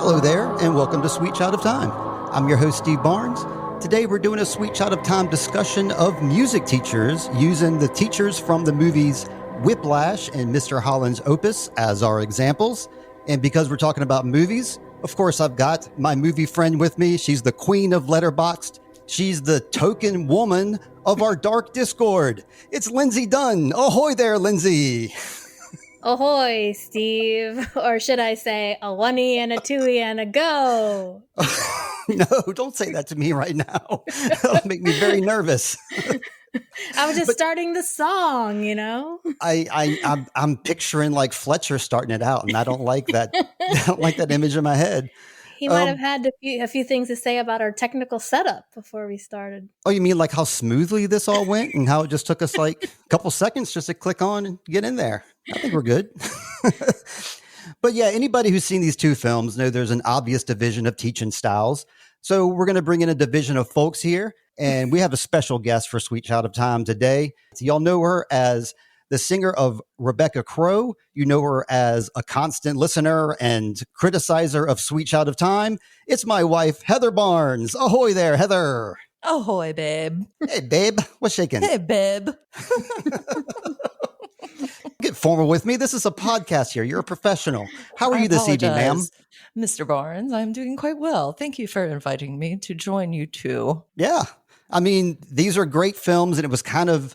Hello there, and welcome to Sweet Child of Time. I'm your host, Steve Barnes. Today we're doing a Sweet Child of Time discussion of music teachers using the teachers from the movies Whiplash and Mr. Holland's Opus as our examples. And because we're talking about movies, of course, I've got my movie friend with me. She's the queen of Letterboxd. She's the token woman of our dark Discord. It's Lindsey Dunn. Ahoy there, Lindsey. Ahoy, Steve. Or should I say, a oney and a twoey and a go? No, don't say that to me right now. That'll make me very nervous. I was just starting the song, you know? I'm picturing like Fletcher starting it out, and I don't like that. I don't like that image in my head. He might have had a few things to say about our technical setup before we started. Oh, you mean like how smoothly this all went and how it just took us like a couple seconds just to click on and get in there? I think we're good. But yeah, anybody who's seen these two films know there's an obvious division of teaching styles. So we're going to bring in a division of folks here, and we have a special guest for Sweet Child of Time today. So y'all know her as the singer of Rebecca Crow. You know her as a constant listener and criticizer of Sweet Child of Time. It's my wife, Heather Barnes. Ahoy there, Heather. Ahoy, babe. Hey, babe. What's shaking? Hey, babe. Get formal with me. This is a podcast here. You're a professional. How are you this evening, ma'am? Mr. Barnes, I'm doing quite well. Thank you for inviting me to join you too. Yeah. I mean, these are great films, and it was kind of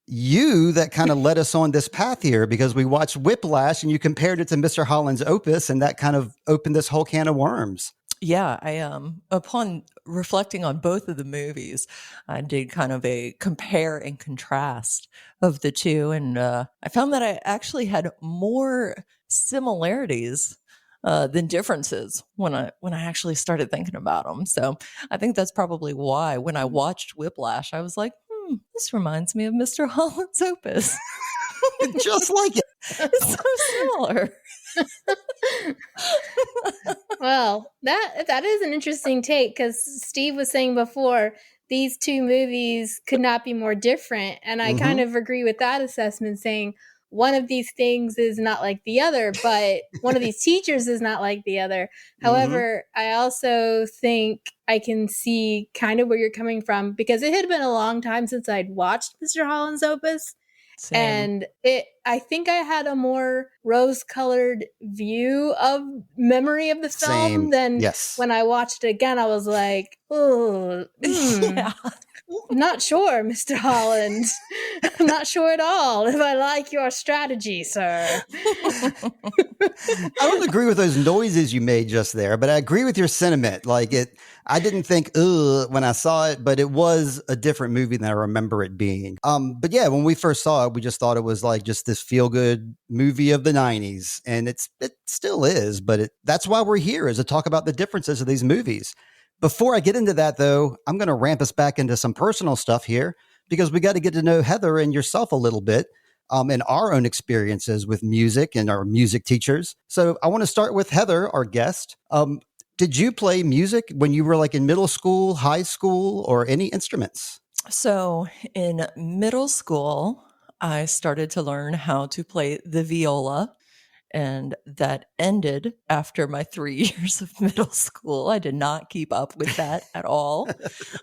you that kind of led us on this path here because we watched Whiplash and you compared it to Mr. Holland's Opus, and that kind of opened this whole can of worms. Yeah, upon reflecting on both of the movies, I did kind of a compare and contrast of the two, and I found that I actually had more similarities than differences when I actually started thinking about them. So I think that's probably why when I watched Whiplash, I was like, this reminds me of Mr. Holland's Opus. Just like it. It's so similar. Well, that is an interesting take because Steve was saying before these two movies could not be more different, and I kind of agree with that assessment, saying one of these things is not like the other, but one of these teachers is not like the other. However, I also think I can see kind of where you're coming from because it had been a long time since I'd watched Mr. Holland's Opus. Same. And I think I had a more rose-colored view of memory of the film than when I watched it again. I was like, oh, Yeah. not sure, Mr. Holland. I'm not sure at all if I like your strategy, sir. I don't agree with those noises you made just there, but I agree with your sentiment. I didn't think, ugh, when I saw it, but it was a different movie than I remember it being. But yeah, when we first saw it, we just thought it was like just this feel-good movie of the 90s. And it still is, but that's why we're here, is to talk about the differences of these movies. Before I get into that, though, I'm going to ramp us back into some personal stuff here because we got to get to know Heather and yourself a little bit and our own experiences with music and our music teachers. So I want to start with Heather, our guest. Did you play music when you were like in middle school, high school, or any instruments? So in middle school, I started to learn how to play the viola. And that ended after my 3 years of middle school. I did not keep up with that at all.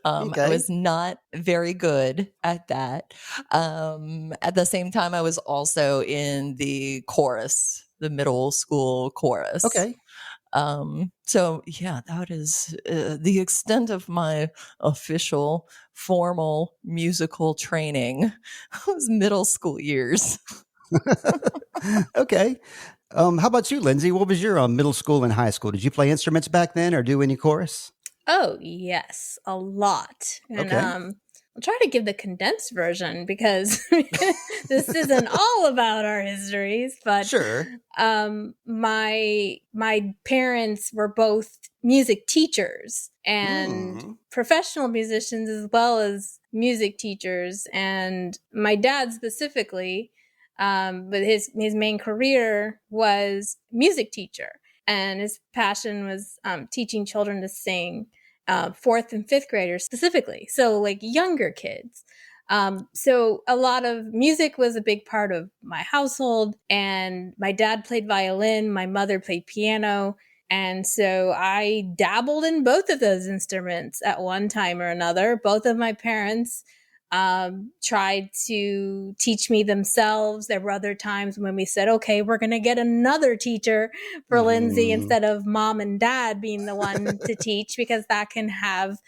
Okay. I was not very good at that. At the same time, I was also in the chorus, the middle school chorus. Okay. So yeah, that is the extent of my official formal musical training. Was middle school years. Okay. How about you, Lindsey? What was your middle school and high school? Did you play instruments back then or do any chorus? Oh, yes, a lot. And Okay. I'll try to give the condensed version because this isn't all about our histories, but Sure. my parents were both music teachers and professional musicians as well as music teachers. And my dad specifically, but his main career was music teacher, and his passion was teaching children to sing. Fourth and fifth graders specifically. So like younger kids. So a lot of music was a big part of my household, and my dad played violin. My mother played piano. And so I dabbled in both of those instruments at one time or another. Both of my parents tried to teach me themselves. There were other times when we said, okay, we're going to get another teacher for Lindsey instead of mom and dad being the one to teach, because that can have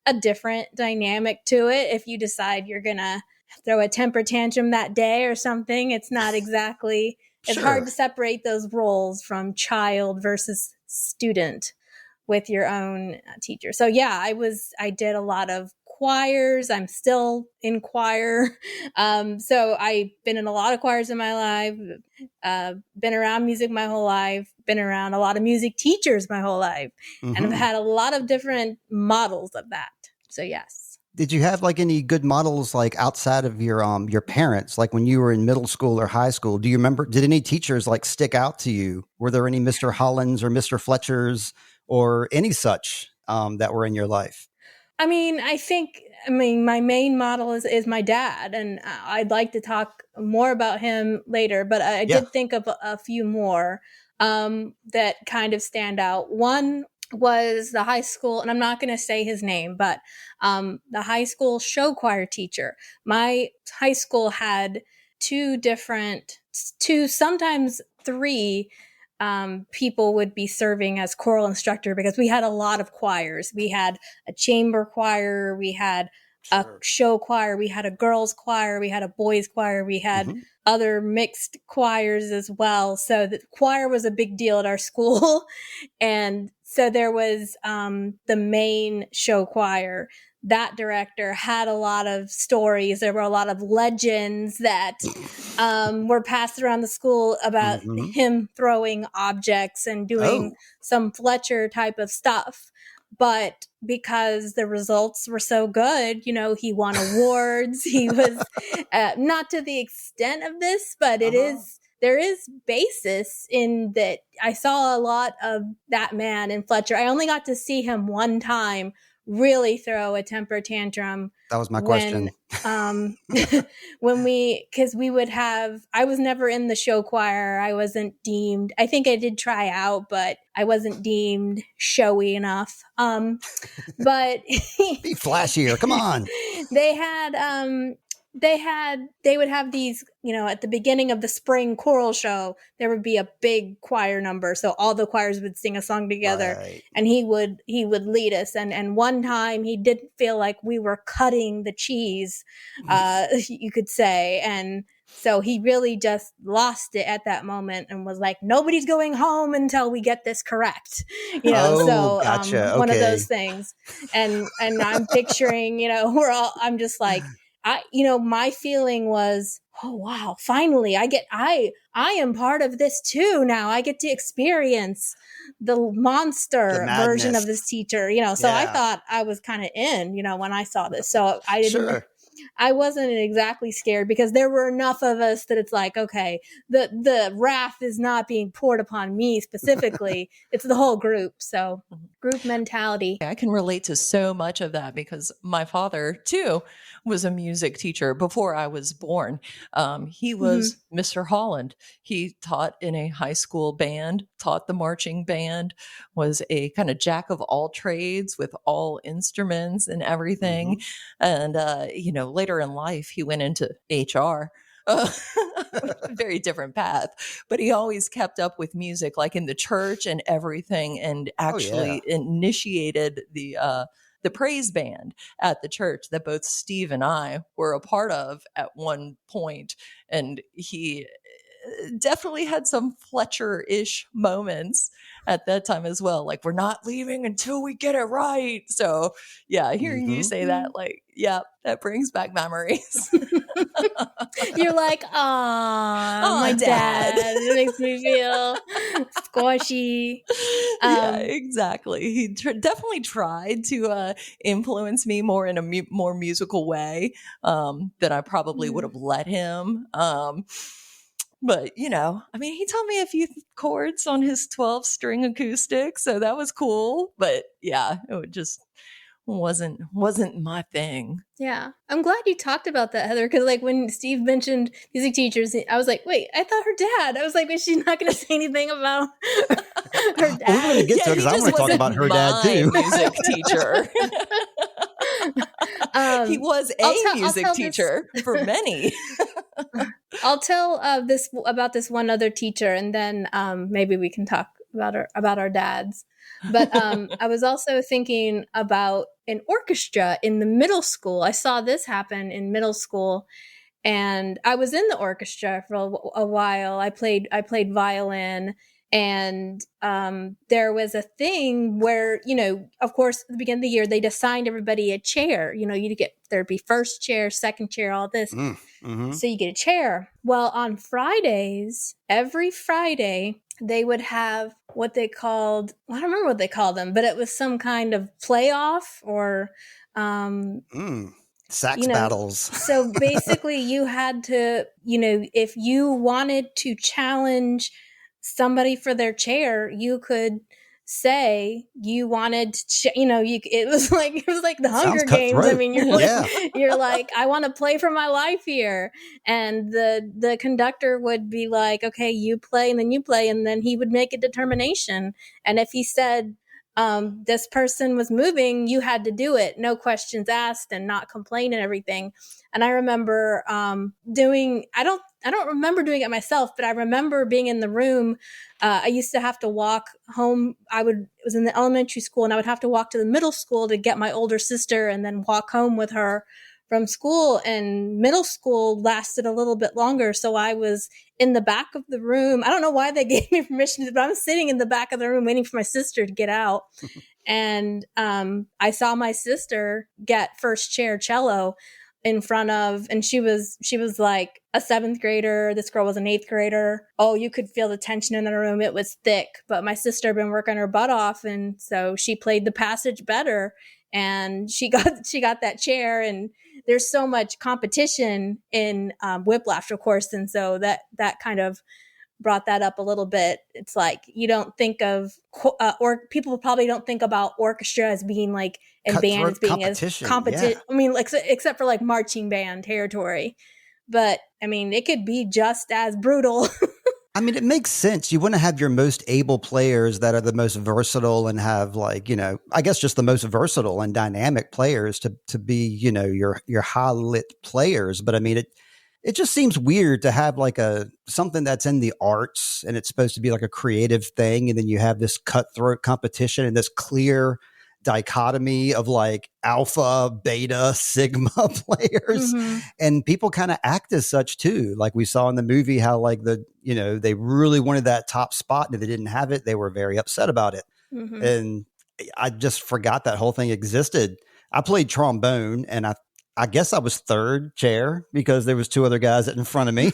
a different dynamic to it. If you decide you're going to throw a temper tantrum that day or something, it's not exactly, it's hard to separate those roles from child versus student with your own teacher. So yeah, I did a lot of choirs. I'm still in choir. So I've been in a lot of choirs in my life, been around music my whole life, been around a lot of music teachers my whole life, and I've had a lot of different models of that. So yes. Did you have like any good models like outside of your parents, like when you were in middle school or high school? Do you remember, did any teachers like stick out to you? Were there any Mr. Hollands or Mr. Fletchers or any such that were in your life? I mean, my main model is my dad, and I'd like to talk more about him later, but I did think of a few more that kind of stand out. One was the high school, and I'm not going to say his name, but the high school show choir teacher. My high school had two, sometimes three people would be serving as choral instructor, because we had a lot of choirs. We had a chamber choir, we had a show choir, we had a girls choir, we had a boys choir, we had other mixed choirs as well. So the choir was a big deal at our school. And so there was the main show choir. That director had a lot of stories. There were a lot of legends that were passed around the school about him throwing objects and doing some Fletcher type of stuff. But because the results were so good, you know, he won awards. He was not to the extent of this, but there is basis in that. I saw a lot of that man in Fletcher. I only got to see him one time really throw a temper tantrum. That was my question. Because we would have, I was never in the show choir. I wasn't deemed, I think I did try out, but I wasn't deemed showy enough. But be flashier. Come on. They would have these, you know, at the beginning of the spring choral show, there would be a big choir number. So all the choirs would sing a song together, and he would lead us. And one time he didn't feel like we were cutting the cheese, you could say. And so he really just lost it at that moment and was like, nobody's going home until we get this correct. You know, gotcha. One of those things. And I'm picturing, you know, I'm just like, my feeling was, oh, wow, finally I am part of this too. Now I get to experience the monster version of this teacher, you know? So I thought I was kind of in, you know, when I saw this. So I wasn't exactly scared, because there were enough of us that it's like, okay, the wrath is not being poured upon me specifically. It's the whole group. So group mentality. I can relate to so much of that, because my father too was a music teacher before I was born. He was Mr. Holland. He taught in a high school band, taught the marching band, was a kind of jack of all trades with all instruments and everything. And, you know, later in life, he went into HR. Very different path, but he always kept up with music, like in the church and everything, and actually initiated the praise band at the church that both Steve and I were a part of at one point. And he definitely had some Fletcher-ish moments at that time as well. Like, we're not leaving until we get it right. So yeah, hearing you say that, like, yeah, that brings back memories. You're like, my dad. It makes me feel squashy. Yeah, exactly. He definitely tried to influence me more in a more musical way than I probably would have let him. But, you know, I mean, he taught me a few chords on his 12-string acoustic, so that was cool. But yeah, it just wasn't my thing. Yeah. I'm glad you talked about that, Heather, because like when Steve mentioned music teachers, I was like, wait, I thought her dad. I was like, is she not going to say anything about her dad? Well, we're going to get to it because I want to talk about her dad too. Music teacher. He was a music teacher for many. I'll tell about this one other teacher, and then maybe we can talk about our dads. But I was also thinking about an orchestra in the middle school. I saw this happen in middle school, and I was in the orchestra for a while. I played violin. And there was a thing where, of course, at the beginning of the year, they'd assigned everybody a chair. There'd be first chair, second chair, all this. Mm-hmm. So you get a chair. Well, on Fridays, every Friday, they would have what they called, I don't remember what they called them, but it was some kind of playoff or... sax battles. So basically you had to, if you wanted to challenge somebody for their chair, you could say you wanted to, it was like the Hunger Games. I mean, you're like, I want to play for my life here. And the conductor would be like, okay, you play, and then you play. And then he would make a determination. And if he said, this person was moving, you had to do it, no questions asked, and not complain and everything. And I remember I don't remember doing it myself, but I remember being in the room. I used to have to walk home. It was in the elementary school, and I would have to walk to the middle school to get my older sister and then walk home with her from school. And middle school lasted a little bit longer. So I was in the back of the room. I don't know why they gave me permission, but I'm sitting in the back of the room waiting for my sister to get out. And I saw my sister get first chair cello in front of, and she was like a 7th grader. This girl was an 8th grader. Oh, you could feel the tension in the room. It was thick, but my sister had been working her butt off. And so she played the passage better, and she got that chair. And there's so much competition in Whiplash, of course. And so that kind of brought that up a little bit. It's like, you don't think of, or people probably don't think about orchestra as being like, and band as being as competition. Yeah. I mean, like, except for like marching band territory. But I mean, it could be just as brutal. I mean, it makes sense. You want to have your most able players that are the most versatile and have like, I guess just the most versatile and dynamic players to be, your high lit players. But I mean, it just seems weird to have like something that's in the arts and it's supposed to be like a creative thing. And then you have this cutthroat competition and this clear dichotomy of like alpha, beta, sigma players. Mm-hmm. And people kind of act as such too. Like we saw in the movie how like they really wanted that top spot, and if they didn't have it, they were very upset about it. Mm-hmm. And I just forgot that whole thing existed. I played trombone, and I guess I was 3rd chair because there was 2 other guys in front of me,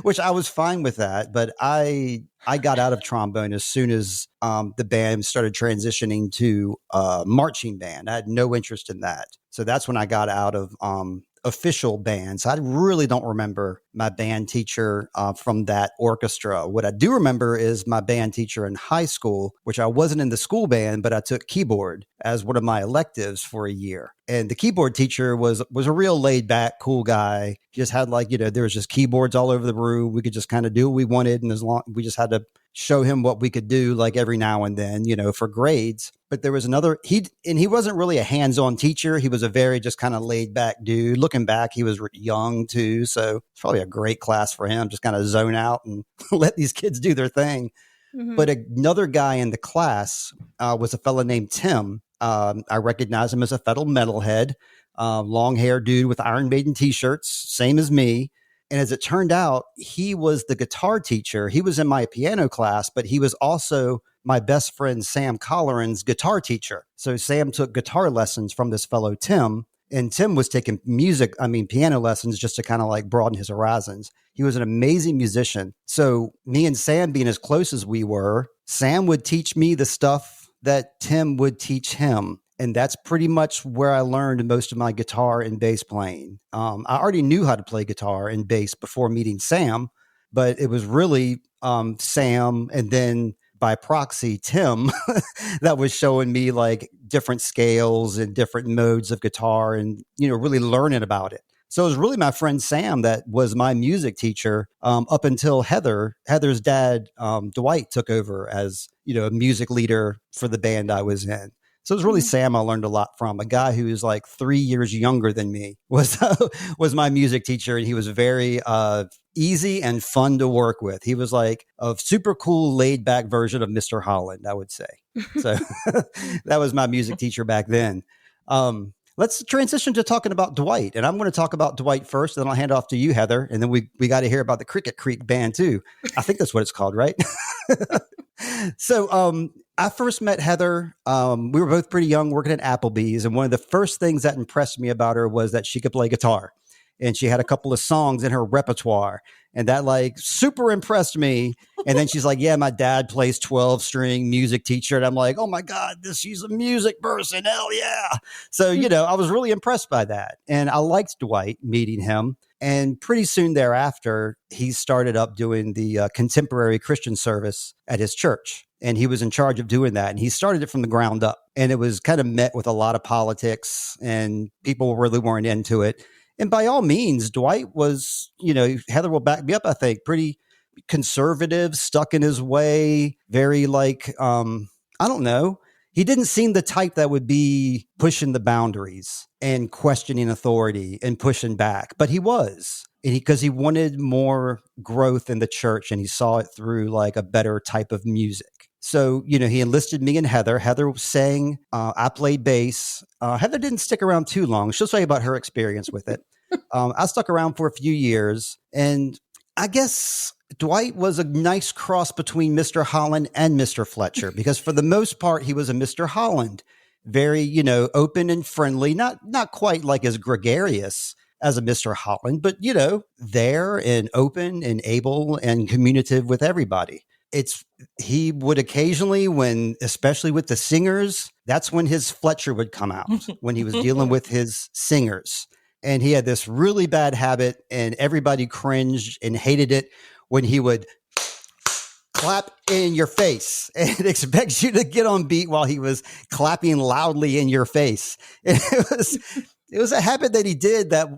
which I was fine with that. But I got out of trombone as soon as the band started transitioning to marching band. I had no interest in that. So that's when I got out of official bands. I really don't remember my band teacher from that orchestra. What I do remember is my band teacher in high school, which I wasn't in the school band, but I took keyboard as one of my electives for a year. And the keyboard teacher was a real laid back, cool guy. He just had like, there was just keyboards all over the room. We could just kind of do what we wanted. And as long we just had to show him what we could do like every now and then, for grades. But there was another, he wasn't really a hands-on teacher. He was a very just kind of laid back dude. Looking back, he was young too. So it's probably a great class for him, just kind of zone out and let these kids do their thing. Mm-hmm. But another guy in the class was a fellow named Tim. I recognized him as a fellow metalhead, long hair dude with Iron Maiden t-shirts, same as me. And as it turned out, he was the guitar teacher. He was in my piano class, but he was also my best friend Sam Colleran's guitar teacher. So Sam took guitar lessons from this fellow Tim, and Tim was taking piano lessons just to kind of like broaden his horizons. He was an amazing musician. So me and Sam being as close as we were, Sam would teach me the stuff that Tim would teach him. And that's pretty much where I learned most of my guitar and bass playing. I already knew how to play guitar and bass before meeting Sam, but it was really Sam and then by proxy Tim that was showing me like different scales and different modes of guitar and, really learning about it. So it was really my friend Sam that was my music teacher up until Heather's dad, Dwight, took over as, a music leader for the band I was in. So it was really Sam I learned a lot from. A guy who is like 3 years younger than me was was my music teacher, and he was very easy and fun to work with. He was like a super cool, laid back version of Mr. Holland, I would say. So that was my music teacher back then. Let's transition to talking about Dwight, and I'm going to talk about Dwight first, then I'll hand off to you, Heather, and then we got to hear about the Cricket Creek band too. I think that's what it's called, right? So I first met Heather. We were both pretty young, working at Applebee's, and one of the first things that impressed me about her was that she could play guitar, and she had a couple of songs in her repertoire, and that like super impressed me. And then she's like, "Yeah, my dad plays 12-string music teacher," and I'm like, "Oh my God, she's a music person, hell yeah!" So I was really impressed by that, and I liked Dwight, meeting him. And pretty soon thereafter, he started up doing the contemporary Christian service at his church. And he was in charge of doing that. And he started it from the ground up. And it was kind of met with a lot of politics, and people really weren't into it. And by all means, Dwight was, Heather will back me up, I think, pretty conservative, stuck in his way, very like, I don't know. He didn't seem the type that would be pushing the boundaries and questioning authority and pushing back, but he was, because he wanted more growth in the church, and he saw it through like a better type of music. So, he enlisted me and Heather. Heather sang, I played bass. Heather didn't stick around too long. She'll tell you about her experience with it. I stuck around for a few years, and I guess Dwight was a nice cross between Mr. Holland and Mr. Fletcher, because for the most part, he was a Mr. Holland, very, open and friendly, not quite like as gregarious as a Mr. Holland, but, there and open and able and communicative with everybody. He would occasionally, especially with the singers, that's when his Fletcher would come out, when he was dealing with his singers. And he had this really bad habit, and everybody cringed and hated it, when he would clap in your face and expect you to get on beat while he was clapping loudly in your face. It was a habit that he did that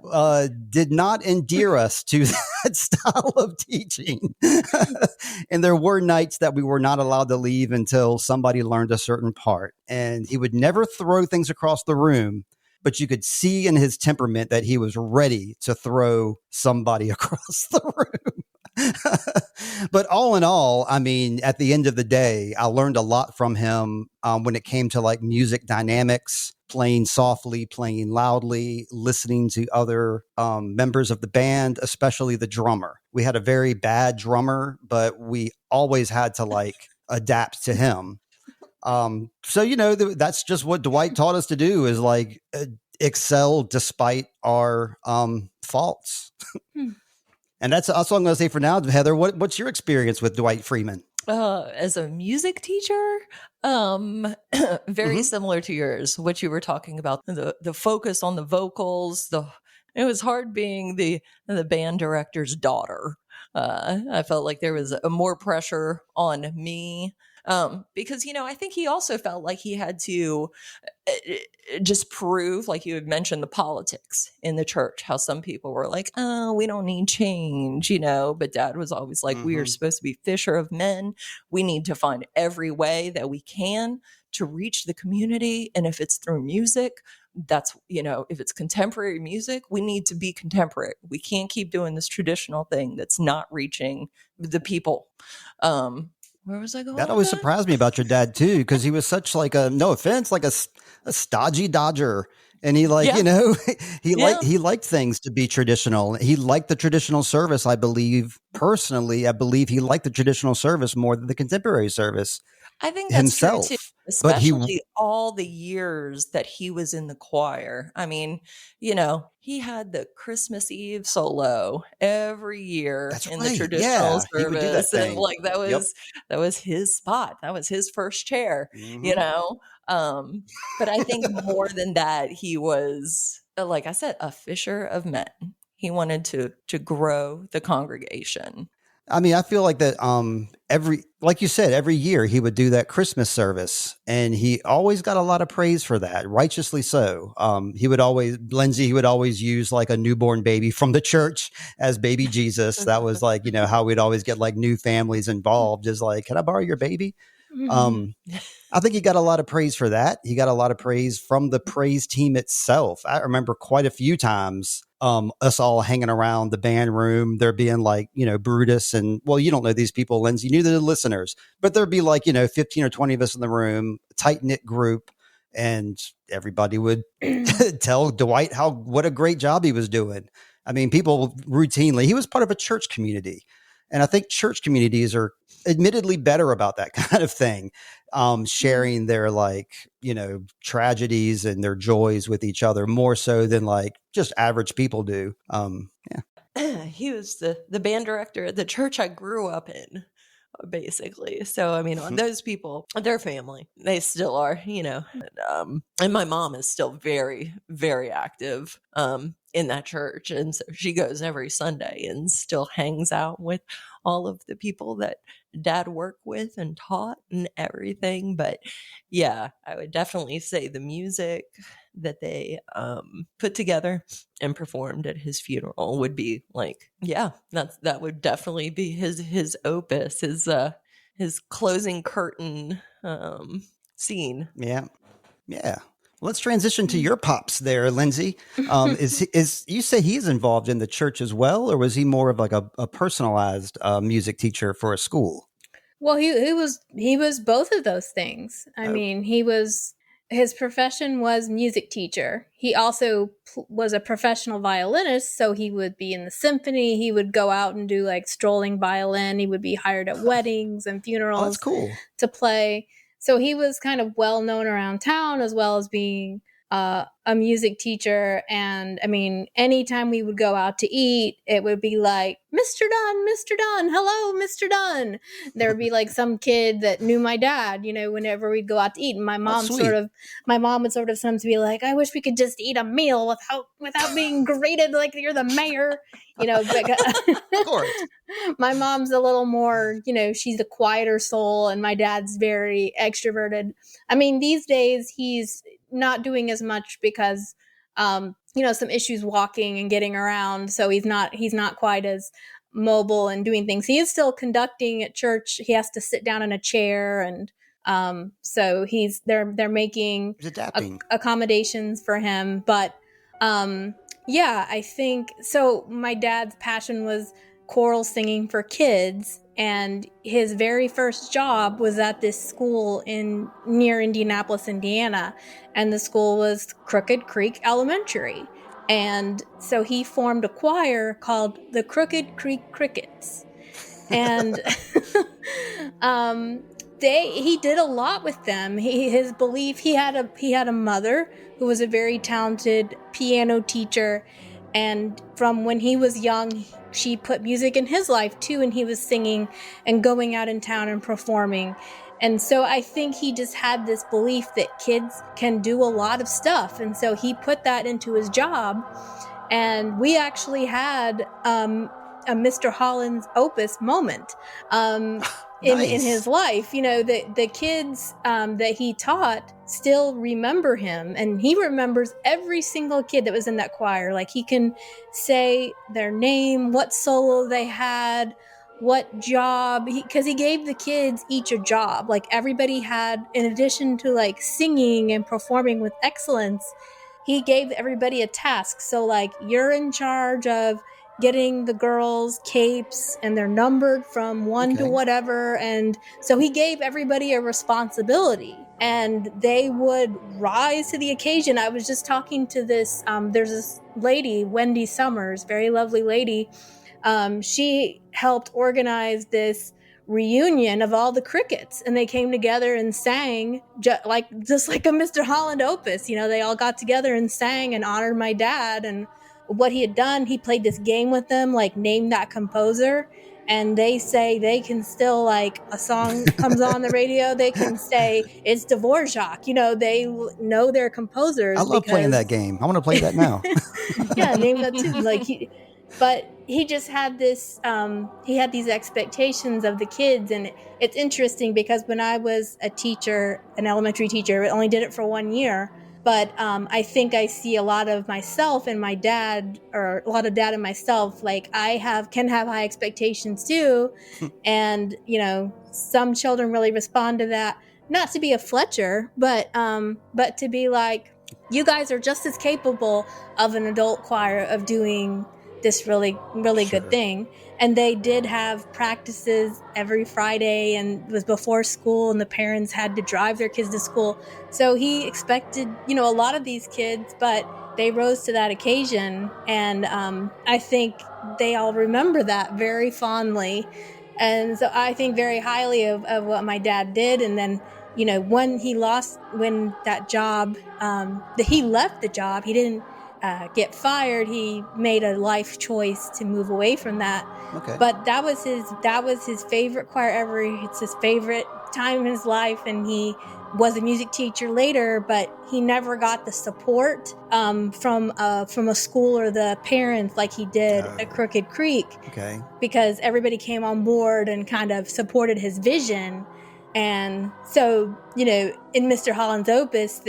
did not endear us to that style of teaching. And there were nights that we were not allowed to leave until somebody learned a certain part. And he would never throw things across the room, but you could see in his temperament that he was ready to throw somebody across the room. But all in all, I mean, at the end of the day, I learned a lot from him when it came to like music dynamics, playing softly, playing loudly, listening to other members of the band, especially the drummer. We had a very bad drummer, but we always had to like adapt to him. So, that's just what Dwight taught us to do, is like excel despite our faults. And that's all I'm going to say for now. Heather, what's your experience with Dwight Freeman? As a music teacher, very similar to yours, what you were talking about, the focus on the vocals, it was hard being the band director's daughter. I felt like there was more pressure on me. Because, I think he also felt like he had to just prove, like you had mentioned, the politics in the church, how some people were like, "Oh, we don't need change," but Dad was always like, "We are supposed to be fisher of men. We need to find every way that we can to reach the community. And if it's through music, that's, if it's contemporary music, we need to be contemporary. We can't keep doing this traditional thing that's not reaching the people." Where was I going? That always surprised me about your dad too, because he was such like no offense, like a stodgy Dodger, and he like he liked things to be traditional. He liked the traditional service. I believe he liked the traditional service more than the contemporary service. I think that's himself. True too, especially all the years that he was in the choir. I mean, he had the Christmas Eve solo every year the traditional service, and like that was his spot. That was his first chair. But I think more than that, he was, like I said, a fisher of men. He wanted to grow the congregation. I mean, I feel like that like you said, every year he would do that Christmas service, and he always got a lot of praise for that, righteously so. Lindsey, he would always use like a newborn baby from the church as baby Jesus. That was like, how we'd always get like new families involved, is like, can I borrow your baby? I think he got a lot of praise for that. He got a lot of praise from the praise team itself. I remember quite a few times us all hanging around the band room, there being like, Brutus and, well, you don't know these people, Lindsey, neither do the listeners, but there'd be like, 15 or 20 of us in the room, tight knit group, and everybody would tell Dwight what a great job he was doing. I mean, people routinely, he was part of a church community. And I think church communities are admittedly better about that kind of thing, sharing their tragedies and their joys with each other more so than like just average people do. He was the band director at the church I grew up in, basically. So, I mean, those people, they're family. They still are, and my mom is still very, very active in that church. And so she goes every Sunday and still hangs out with all of the people that Dad worked with and taught and everything. But yeah, I would definitely say the music that they put together and performed at his funeral would be like, yeah, that would definitely be his opus, his closing curtain scene. Yeah. Let's transition to your pops there, Lindsey. Is you say he's involved in the church as well, or was he more of like a personalized music teacher for a school? Well, he was both of those things. I mean, his profession was music teacher. He also was a professional violinist, so he would be in the symphony. He would go out and do like strolling violin. He would be hired at weddings and funerals. Oh, that's cool. To play. So he was kind of well known around town, as well as being a music teacher. And I mean, anytime we would go out to eat, it would be like, Mr. Dunn, hello, Mr. Dunn. There would be like some kid that knew my dad, whenever we'd go out to eat. And my mom would sort of sometimes be like, I wish we could just eat a meal without being greeted like you're the mayor, Of course. My mom's a little more, she's a quieter soul, and my dad's very extroverted. I mean, these days he's not doing as much because, some issues walking and getting around. So he's not quite as mobile and doing things. He is still conducting at church. He has to sit down in a chair, and so they're making accommodations for him. But yeah, I think so. My dad's passion was choral singing for kids, and his very first job was at this school near Indianapolis, Indiana, and the school was Crooked Creek Elementary. And so he formed a choir called the Crooked Creek Crickets. And he did a lot with them. His belief, he had a mother who was a very talented piano teacher, and from when he was young, she put music in his life too, and he was singing and going out in town and performing. And so I think he just had this belief that kids can do a lot of stuff, and so he put that into his job. And we actually had a Mr. Hollands Opus moment in his life. The kids that he taught still remember him, and he remembers every single kid that was in that choir. Like, he can say their name, what solo they had, what job, because he gave the kids each a job. Like, everybody had, in addition to like singing and performing with excellence, he gave everybody a task. So like, you're in charge of getting the girls capes, and they're numbered from 1 to whatever. And so he gave everybody a responsibility, and they would rise to the occasion. I was just talking to this, there's this lady, Wendy Summers, very lovely lady. She helped organize this reunion of all the Crickets, and they came together and sang just like a Mr. Holland Opus. They all got together and sang and honored my dad and what he had done. He played this game with them, like name that composer, and they say they can still, like, a song comes on the radio, they can say it's Dvorak. They know their composers. I love playing that game. I want to play that now. Yeah, name that too. Like, But he just had this, he had these expectations of the kids. And it's interesting because when I was a teacher, an elementary teacher, I only did it for 1 year. But I think I see a lot of myself in my dad, or a lot of dad in myself. Like can have high expectations too. And, some children really respond to that. Not to be a Fletcher, but to be like, you guys are just as capable of an adult choir of doing this really, really good thing. And they did have practices every Friday, and it was before school, and the parents had to drive their kids to school. So he expected, a lot of these kids, but they rose to that occasion. And I think they all remember that very fondly. And so I think very highly of what my dad did. And then, when he left the job, he didn't get fired. He made a life choice to move away from that. Okay. But that was his favorite choir ever. It's his favorite time in his life, and he was a music teacher later, but he never got the support from a school or the parents like he did at Crooked Creek. Okay. Because everybody came on board and kind of supported his vision. And so, in Mr. Holland's Opus,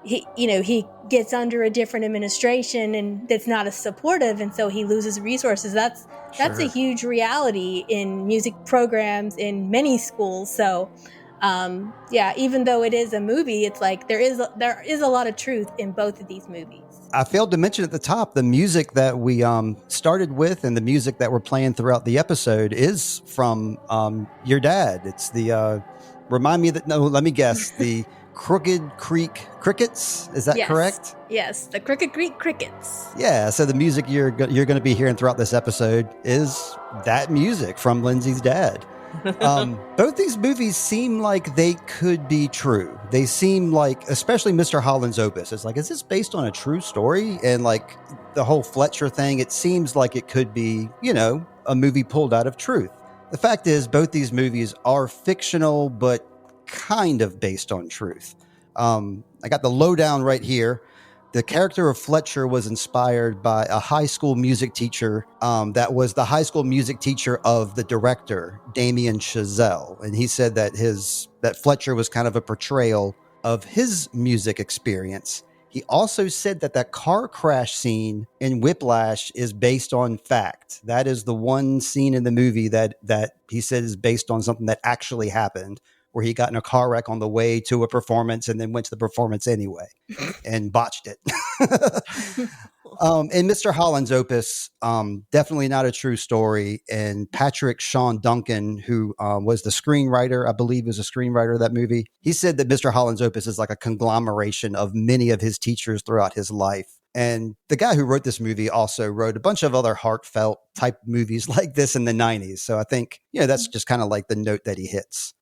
he gets under a different administration, and that's not as supportive, and so he loses resources. That's a huge reality in music programs in many schools. So even though it is a movie, it's like there is a lot of truth in both of these movies. I failed to mention at the top, the music that we started with and the music that we're playing throughout the episode is from your dad. It's the let me guess, the Crooked Creek Crickets. Is that correct? Yes, the Crooked Creek Crickets. Yeah, so the music you're going to be hearing throughout this episode is that music from Lindsey's dad. Both these movies seem like they could be true. They seem like, especially Mr. Holland's Opus, it's like, is this based on a true story? And like the whole Fletcher thing, it seems like it could be, a movie pulled out of truth. The fact is, both these movies are fictional, but kind of based on truth. I got the lowdown right here. The character of Fletcher was inspired by a high school music teacher that was the high school music teacher of the director, Damien Chazelle. And he said that Fletcher was kind of a portrayal of his music experience. He also said that car crash scene in Whiplash is based on fact. That is the one scene in the movie that he said is based on something that actually happened, where he got in a car wreck on the way to a performance and then went to the performance anyway and botched it. And Mr. Holland's Opus, definitely not a true story. And Patrick Sean Duncan, who was the screenwriter, I believe was a screenwriter of that movie, he said that Mr. Holland's Opus is like a conglomeration of many of his teachers throughout his life. And the guy who wrote this movie also wrote a bunch of other heartfelt type movies like this in the 90s. So I think, that's just kind of like the note that he hits.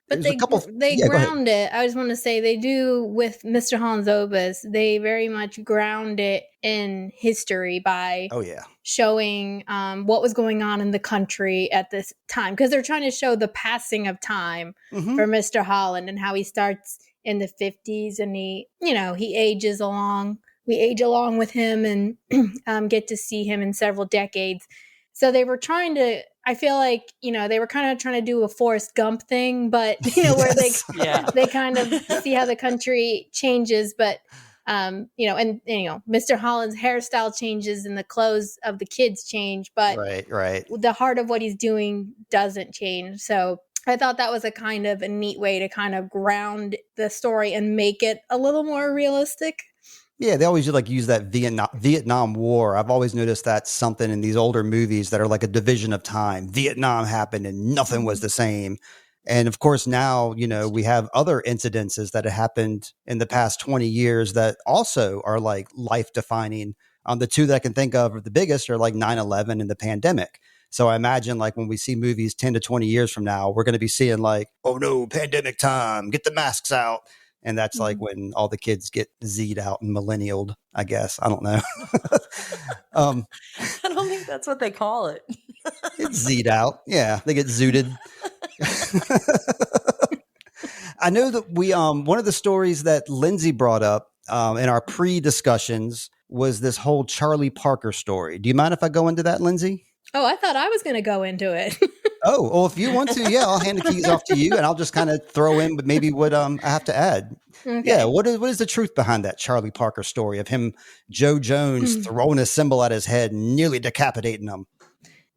But they ground it. I just want to say they do with Mr. Holland's Opus. They very much ground it in history by showing what was going on in the country at this time. Because they're trying to show the passing of time for Mr. Holland and how he starts in the 50s and he ages along. We age along with him and get to see him in several decades. So they were trying to, I feel like, they were kind of trying to do a Forrest Gump thing, but, where they kind of see how the country changes. But, Mr. Holland's hairstyle changes and the clothes of the kids change, but the heart of what he's doing doesn't change. So I thought that was a neat way to kind of ground the story and make it a little more realistic. Yeah, they always use that Vietnam War. I've always noticed that's something in these older movies that are like a division of time. Vietnam happened and nothing was the same. And of course, now, we have other incidences that have happened in the past 20 years that also are like life defining. The two that I can think of, the biggest, are like 9/11 and the pandemic. So I imagine like when we see movies 10 to 20 years from now, we're going to be seeing like, oh no, pandemic time, get the masks out. And that's like when all the kids get Z'd out and millennialed, I guess. I don't know. I don't think that's what they call it. It's Z'd out. Yeah, they get zooted. I know that we one of the stories that Lindsey brought up in our pre-discussions was this whole Charlie Parker story. Do you mind if I go into that, Lindsey? Oh, I thought I was going to go into it. Oh, well, if you want to, yeah, I'll hand the keys off to you, and I'll just kind of throw in maybe what I have to add. Okay. Yeah, what is the truth behind that Charlie Parker story of him, Joe Jones, throwing a cymbal at his head and nearly decapitating him?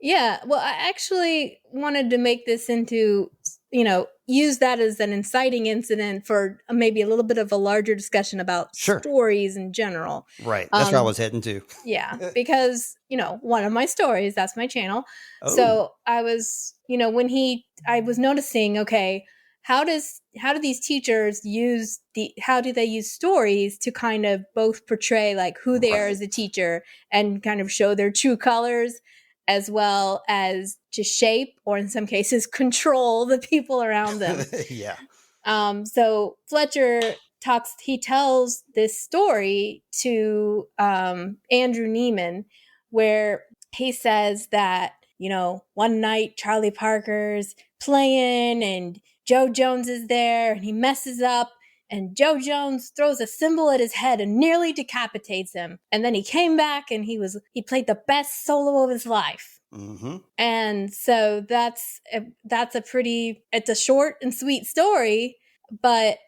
Yeah, well, I actually wanted to make this into, use that as an inciting incident for maybe a little bit of a larger discussion about stories in general. Right, that's where I was heading to. Yeah, because, one of my stories, that's my channel. Oh. So I was, I was noticing, okay, how do these teachers how do they use stories to kind of both portray like who they are as a teacher and kind of show their true colors, as well as to shape, or in some cases, control the people around them. Yeah. So Fletcher tells this story to Andrew Neiman, where he says that, one night Charlie Parker's playing and Joe Jones is there and he messes up. And Joe Jones throws a cymbal at his head and nearly decapitates him. And then he came back and he played the best solo of his life. Mm-hmm. And so it's a short and sweet story, but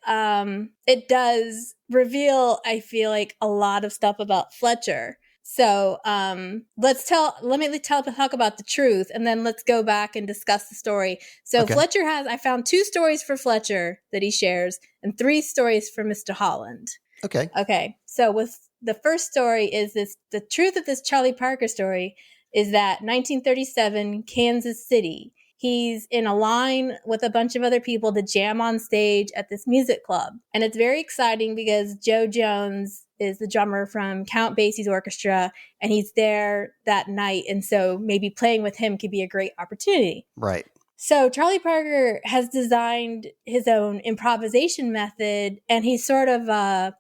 it does reveal, I feel like, a lot of stuff about Fletcher. So let me talk about the truth, and then let's go back and discuss the story. So okay. I found 2 stories for Fletcher that he shares and 3 stories for Mr. Holland. Okay. So with the first story is the truth of this Charlie Parker story is that 1937, Kansas City, he's in a line with a bunch of other people to jam on stage at this music club. And it's very exciting because Joe Jones is the drummer from Count Basie's orchestra, and he's there that night. And so maybe playing with him could be a great opportunity. Right. So Charlie Parker has designed his own improvisation method, and he's sort of,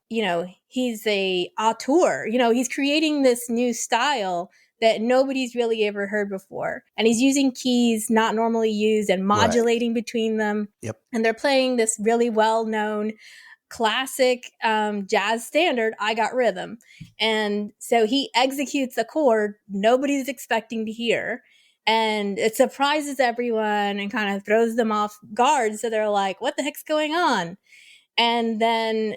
he's a auteur. He's creating this new style that nobody's really ever heard before. And he's using keys not normally used and modulating between them. Yep. And they're playing this really well-known classic jazz standard, I Got Rhythm. And so he executes a chord nobody's expecting to hear. And it surprises everyone and kind of throws them off guard. So they're like, what the heck's going on? And then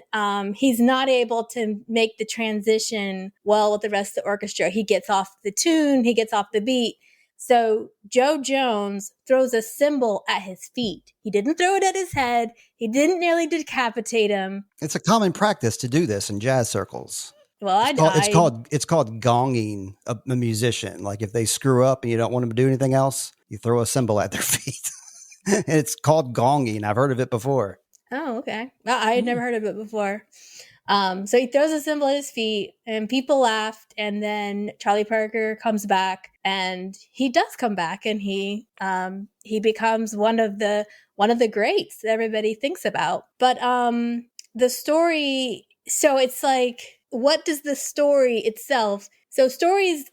he's not able to make the transition well with the rest of the orchestra. He gets off the tune, he gets off the beat. So Joe Jones throws a cymbal at his feet. He didn't throw it at his head. He didn't nearly decapitate him. It's a common practice to do this in jazz circles. Well, it's called gonging a musician. Like if they screw up and you don't want them to do anything else, you throw a cymbal at their feet. And it's called gonging. I've heard of it before. Oh, okay. Well, I had never heard of it before. So he throws a cymbal at his feet and people laughed. And then Charlie Parker comes back, and he does come back, and he becomes one of the greats that everybody thinks about. But the story, so it's like, what does the story itself? So stories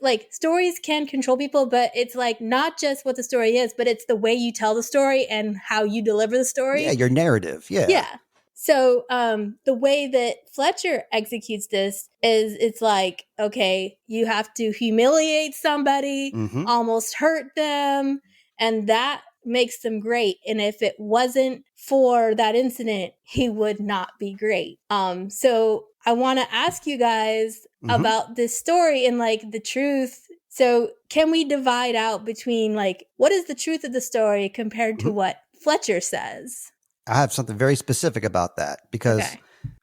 can control people, but it's like not just what the story is, but it's the way you tell the story and how you deliver the story. Yeah, your narrative. Yeah. Yeah. So the way that Fletcher executes this is it's like, okay, you have to humiliate somebody, almost hurt them, and that makes them great. And if it wasn't for that incident, he would not be great. So I want to ask you guys about this story and like the truth. So can we divide out between like, what is the truth of the story compared to what Fletcher says? I have something very specific about that because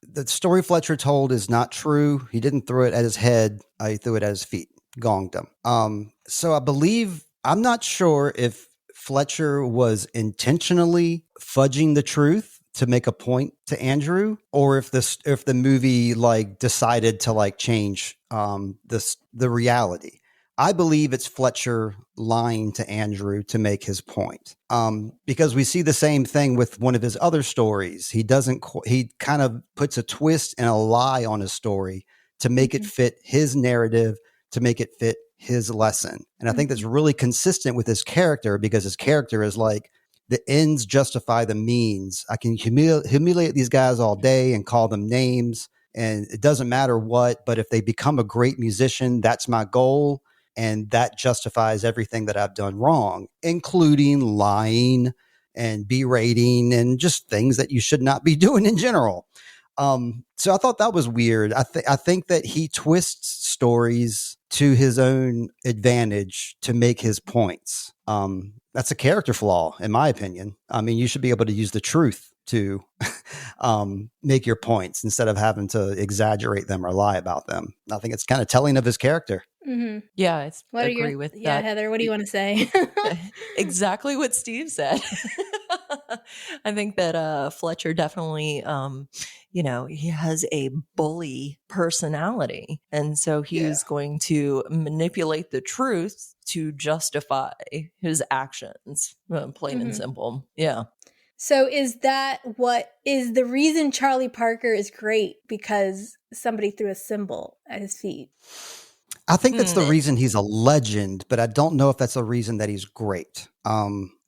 the story Fletcher told is not true. He didn't throw it at his head. He threw it at his feet, gonged him. So I believe, I'm not sure if Fletcher was intentionally fudging the truth to make a point to Andrew, or if the movie like decided to like change the reality. I believe it's Fletcher lying to Andrew to make his point. Because we see the same thing with one of his other stories. He kind of puts a twist and a lie on his story to make it fit his narrative, to make it fit his lesson. And I think that's really consistent with his character, because his character is like, the ends justify the means. I can humiliate these guys all day and call them names, And it doesn't matter what, but if they become a great musician, that's my goal. And that justifies everything that I've done wrong, including lying and berating and just things that you should not be doing in general. So I thought that was weird. I think that he twists stories to his own advantage to make his points. That's a character flaw, in my opinion. I mean, you should be able to use the truth to make your points instead of having to exaggerate them or lie about them. I think it's kind of telling of his character. Mm-hmm. Yeah, I agree with that. Yeah, Heather, what do you want to say? Exactly what Steve said. I think that Fletcher definitely, he has a bully personality. And so he's going to manipulate the truth to justify his actions, plain and simple. Yeah. So is that what is the reason Charlie Parker is great? Because somebody threw a cymbal at his feet? I think that's the reason he's a legend, but I don't know if that's the reason that he's great.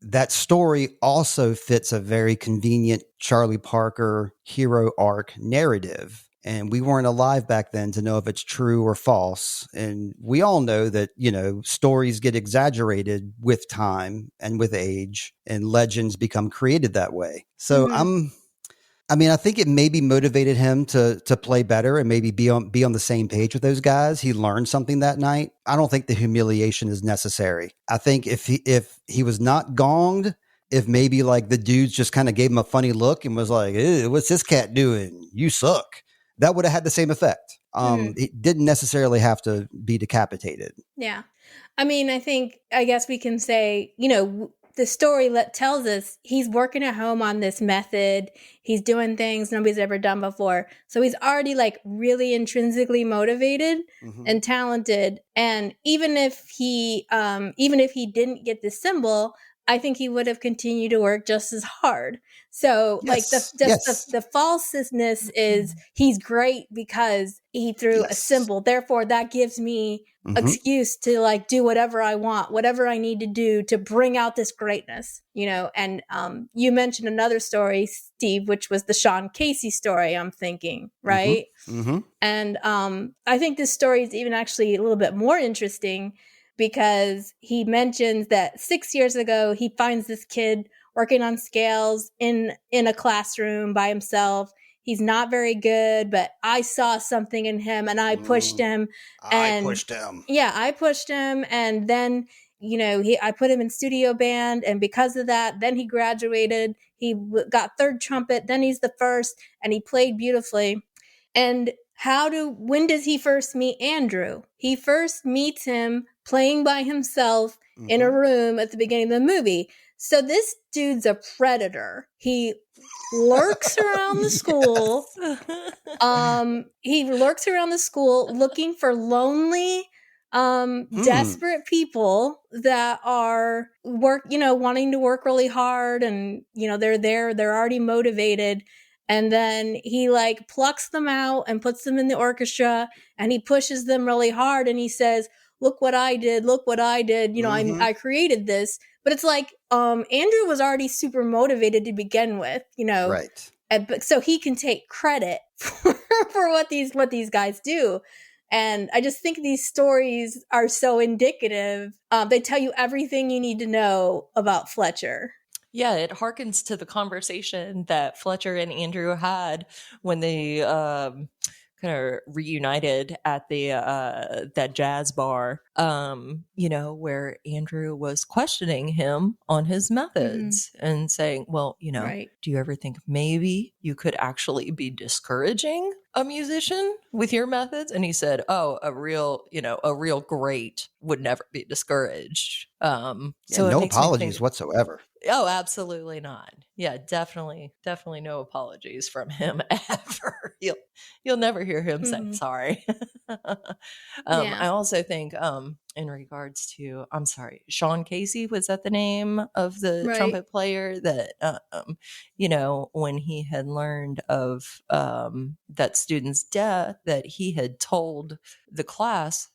That story also fits a very convenient Charlie Parker hero arc narrative. And we weren't alive back then to know if it's true or false. And we all know that, stories get exaggerated with time and with age, and legends become created that way. So I think it maybe motivated him to play better and maybe be on the same page with those guys. He learned something that night. I don't think the humiliation is necessary. I think if he was not gonged, if maybe like the dudes just kind of gave him a funny look and was like, "Ew, what's this cat doing? You suck," that would have had the same effect. It didn't necessarily have to be decapitated. Yeah. I guess we can say, the story tells us he's working at home on this method. He's doing things nobody's ever done before. So he's already like really intrinsically motivated and talented. And even if he didn't get the symbol, I think he would have continued to work just as hard. So the falseness is he's great because he threw a symbol. Therefore, that gives me excuse to like do whatever I want, whatever I need to do to bring out this greatness, and you mentioned another story, Steve, which was the Sean Casey story, I'm thinking, right? And I think this story is even actually a little bit more interesting because he mentions that 6 years ago, he finds this kid working on scales in a classroom by himself. He's not very good, but I saw something in him and I pushed him. I pushed him. And then, I put him in studio band. And because of that, then he graduated. He got third trumpet. Then he's the first and he played beautifully. And when does he first meet Andrew? He first meets him playing by himself in a room at the beginning of the movie. So this dude's a predator. He lurks around the school. He lurks around the school looking for lonely, desperate people that are wanting to work really hard, and they're already motivated. And then he like plucks them out and puts them in the orchestra, and he pushes them really hard, and he says, "Look what I did! Look what I did! I created this." But it's like Andrew was already super motivated to begin with, right? But so he can take credit for what these guys do. And I just think these stories are so indicative. They tell you everything you need to know about Fletcher. Yeah, it harkens to the conversation that Fletcher and Andrew had when they kind of reunited at the that jazz bar, where Andrew was questioning him on his methods and saying, well, do you ever think maybe you could actually be discouraging a musician with your methods? And he said, oh, a real great would never be discouraged. So no apologies whatsoever. Oh, absolutely not. Yeah, definitely no apologies from him ever. You'll never hear him say sorry. I also think in regards to, I'm sorry, Sean Casey, was that the name of the trumpet player that when he had learned of that student's death, that he had told the class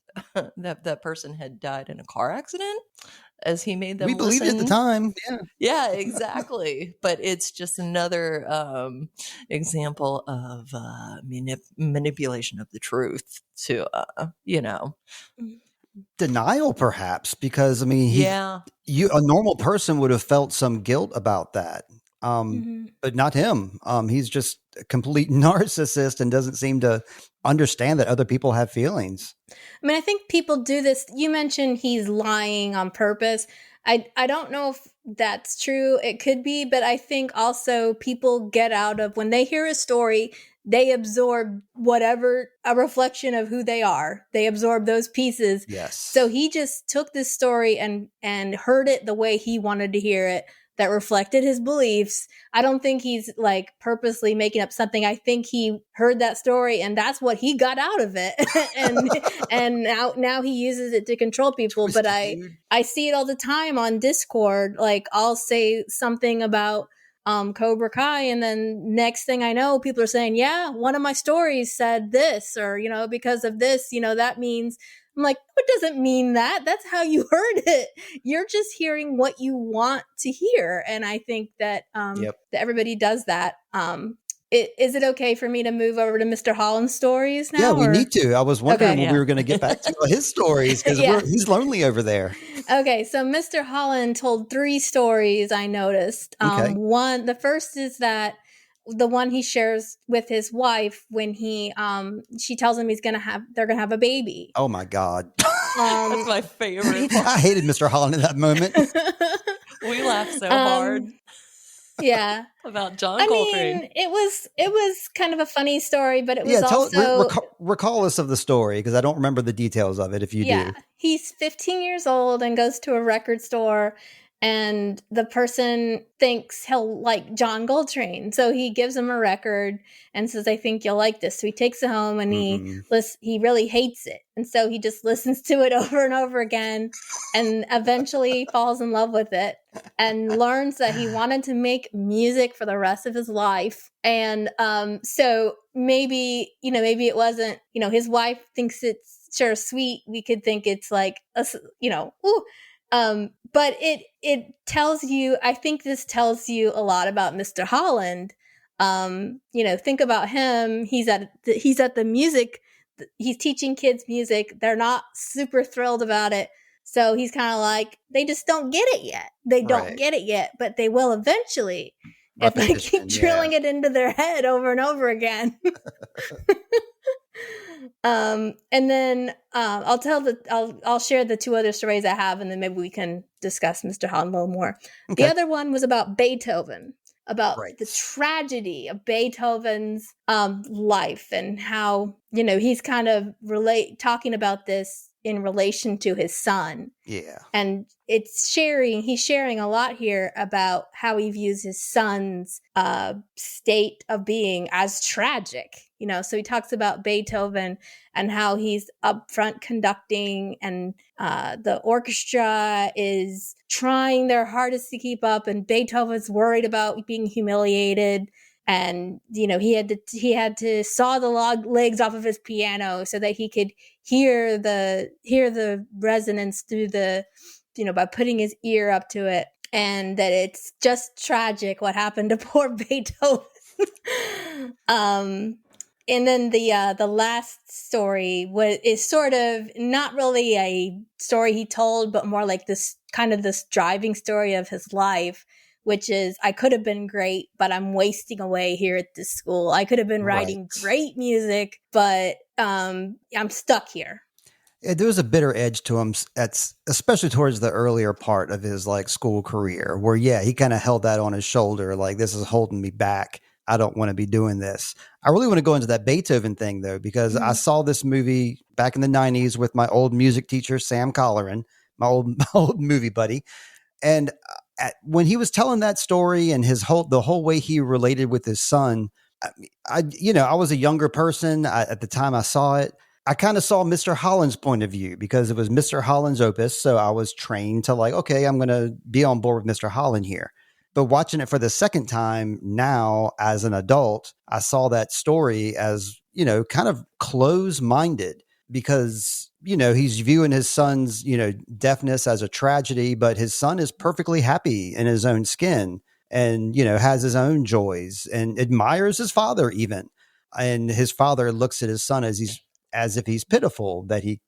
that person had died in a car accident. as he made them We believed it at the listen. time. Yeah. Yeah, exactly. But it's just another example of manipulation of the truth to, Denial, perhaps, because I mean, Yeah. a normal person would have felt some guilt about that. But not him. He's just a complete narcissist and doesn't seem to understand that other people have feelings. I mean, I think people do this. You mentioned he's lying on purpose. I don't know if that's true. It could be, but I think also people get out of when they hear a story, they absorb whatever a reflection of who they are. They absorb those pieces. Yes. So he just took this story and heard it the way he wanted to hear it, that reflected his beliefs. I don't think he's like purposely making up something. I think he heard that story and that's what he got out of it. and now he uses it to control people. But I see it all the time on Discord. Like I'll say something about Cobra Kai, and then next thing I know, people are saying, yeah, one of my stories said this, or, because of this, that means. I'm like, it doesn't mean that. That's how you heard it. You're just hearing what you want to hear. And I think that, that everybody does that. Is it okay for me to move over to Mr. Holland's stories now? Yeah, we need to. I was wondering when we were going to get back to his stories because he's lonely over there. Okay, so Mr. Holland told 3 stories I noticed. The first is that the one he shares with his wife when she tells him they're gonna have a baby. Oh my God. That's my favorite part. I hated Mr. Holland in that moment. We laughed so hard. Yeah. About John Coltrane. mean, it was kind of a funny story, but it was also recall us of the story because I don't remember the details of it. If you do, he's 15 years old and goes to a record store, and the person thinks he'll like John Coltrane, so he gives him a record and says, "I think you'll like this." So he takes it home and he really hates it, and so he just listens to it over and over again, and eventually falls in love with it and learns that he wanted to make music for the rest of his life. And so maybe it wasn't, his wife thinks it's sure sweet. We could think it's like but it tells you, I think this tells you a lot about Mr. Holland. Think about him. He's at the music. He's teaching kids music. They're not super thrilled about it. So he's kind of like, they just don't get it yet. They don't get it yet, but they will eventually if I keep drilling it into their head over and over again. And then I'll share the 2 other stories I have, and then maybe we can discuss Mr. Holland a little more. Okay. The other one was about Beethoven, about the tragedy of Beethoven's life, and how he's kind of talking about this in relation to his son. Yeah. And he's sharing a lot here about how he views his son's state of being as tragic. So he talks about Beethoven and how he's up front conducting, and the orchestra is trying their hardest to keep up, and Beethoven's worried about being humiliated. And he had to saw the legs off of his piano so that he could hear the resonance through the by putting his ear up to it, and that it's just tragic what happened to poor Beethoven. And then the last story is sort of not really a story he told, but more like this driving story of his life, which is, I could have been great, but I'm wasting away here at this school. I could have been writing great music, but I'm stuck here. Yeah, there was a bitter edge to him, especially towards the earlier part of his school career, where he kind of held that on his shoulder, like, this is holding me back. I don't want to be doing this. I really want to go into that Beethoven thing, though, because I saw this movie back in the 90s with my old music teacher, Sam Colleran, my old movie buddy. And when he was telling that story and the whole way he related with his son, I was a younger person at the time I saw it. I kind of saw Mr. Holland's point of view because it was Mr. Holland's Opus. So I was trained to okay, I'm going to be on board with Mr. Holland here. But watching it for the second time now as an adult, I saw that story as, kind of close-minded, because, he's viewing his son's, deafness as a tragedy, but his son is perfectly happy in his own skin and, has his own joys and admires his father even. And his father looks at his son as if he's pitiful that he,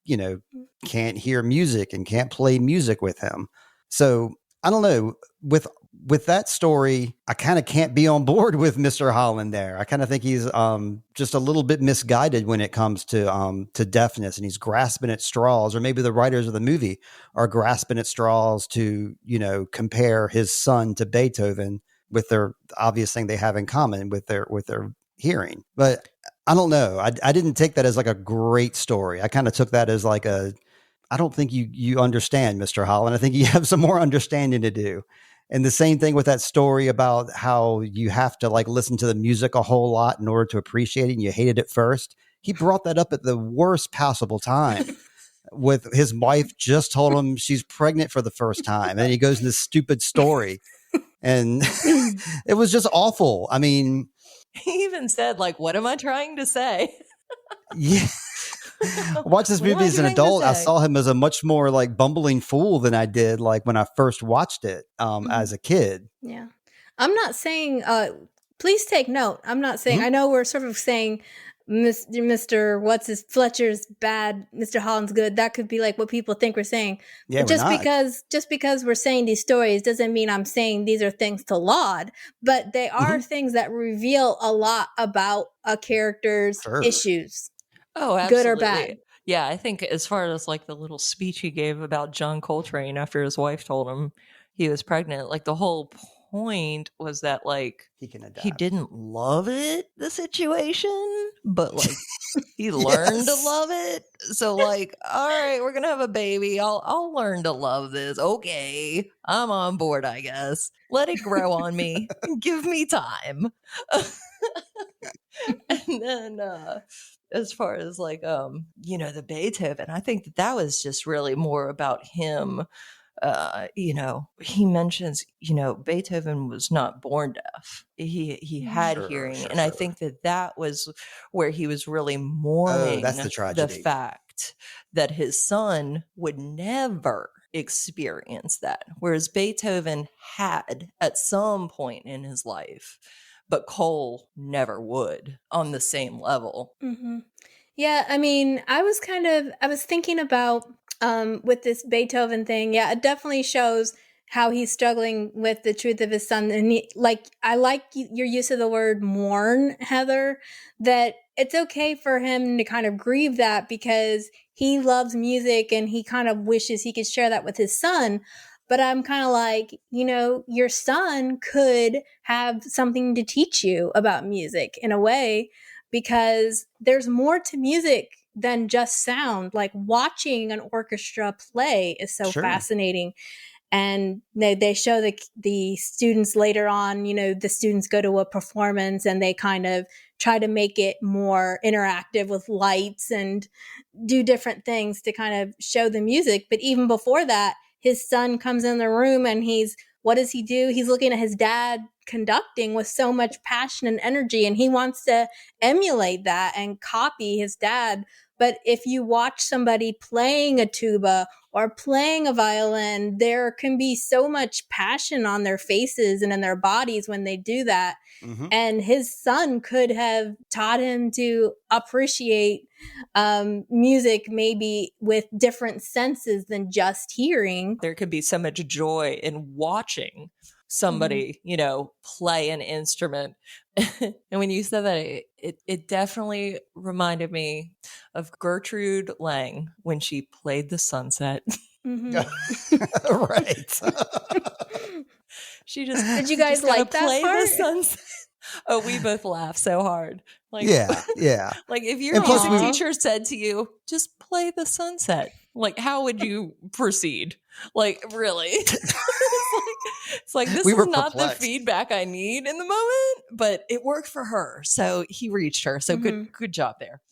can't hear music and can't play music with him. So I don't know, with that story, I kind of can't be on board with Mr. Holland there. I kind of think he's just a little bit misguided when it comes to deafness, and he's grasping at straws, or maybe the writers of the movie are grasping at straws to, compare his son to Beethoven with their obvious thing they have in common with their hearing. But I don't know. I didn't take that as like a great story. I kind of took that as like I don't think you understand, Mr. Holland. I think you have some more understanding to do. And the same thing with that story about how you have to like listen to the music a whole lot in order to appreciate it, and you hated it first. He brought that up at the worst possible time. With his wife just told him she's pregnant for the first time, and then he goes in this stupid story, and it was just awful. I mean, he even said, like, "What am I trying to say?" Yeah. Watch this movie as an adult. I saw him as a much more like bumbling fool than I did like when I first watched it as a kid. Yeah. I'm not saying, please take note. I'm not saying, I know we're sort of saying Mr. Fletcher's bad, Mr. Holland's good. That could be like what people think we're saying. Yeah, But just because we're saying these stories doesn't mean I'm saying these are things to laud, but they are things that reveal a lot about a character's issues. Oh, absolutely. Good or bad. Yeah, I think as far as like the little speech he gave about John Coltrane after his wife told him he was pregnant, like the whole point was that like he didn't love the situation, but like he learned to love it. So like, all right, we're gonna have a baby. I'll learn to love this. Okay, I'm on board, I guess. Let it grow on me. Give me time. And then as far as like the Beethoven, I think that was just really more about him. He mentions Beethoven was not born deaf. He had hearing, and I think that was where he was really mourning that's the tragedy. The fact that his son would never experience that, whereas Beethoven had at some point in his life, but Cole never would on the same level. Mm-hmm. Yeah, I mean, I was thinking about with this Beethoven thing. Yeah, it definitely shows how he's struggling with the truth of his son. And I like your use of the word mourn, Heather, that it's okay for him to kind of grieve that because he loves music and he kind of wishes he could share that with his son. But I'm kind of like, your son could have something to teach you about music in a way, because there's more to music than just sound. Like watching an orchestra play is so fascinating. And they show the students later on, the students go to a performance and they kind of try to make it more interactive with lights and do different things to kind of show the music. But even before that, his son comes in the room and what does he do? He's looking at his dad conducting with so much passion and energy, and he wants to emulate that and copy his dad. But if you watch somebody playing a tuba or playing a violin, there can be so much passion on their faces and in their bodies when they do that. Mm-hmm. And his son could have taught him to appreciate music maybe with different senses than just hearing. There could be so much joy in watching somebody, play an instrument. And when you said that, it definitely reminded me of Gertrude Lang when she played the Sunset. Mm-hmm. Right. She just did you guys like that play part? The Sunset? Oh, we both laughed so hard. Like, yeah. Like if your music teacher said to you, just play the Sunset, like how would you proceed? Like really? It's like this is not the feedback I need in the moment, but it worked for her. So he reached her. So good job there.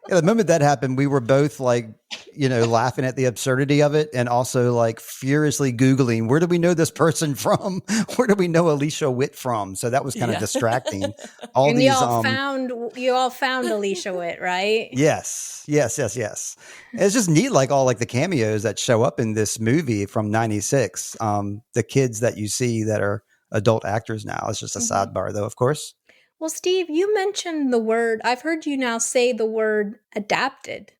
Yeah, the moment that happened, we were both like, laughing at the absurdity of it, and also like furiously Googling, where do we know this person from? Where do we know Alicia Witt from? So that was kind of Yeah. distracting. All And these, you all found Alicia Witt, right? yes. It's just neat, like all like the cameos that show up in this movie from '96. The kids that you see that are adult actors now. It's just a sidebar, though, of course. Well, Steve, you mentioned the word, I've heard you now say the word adapted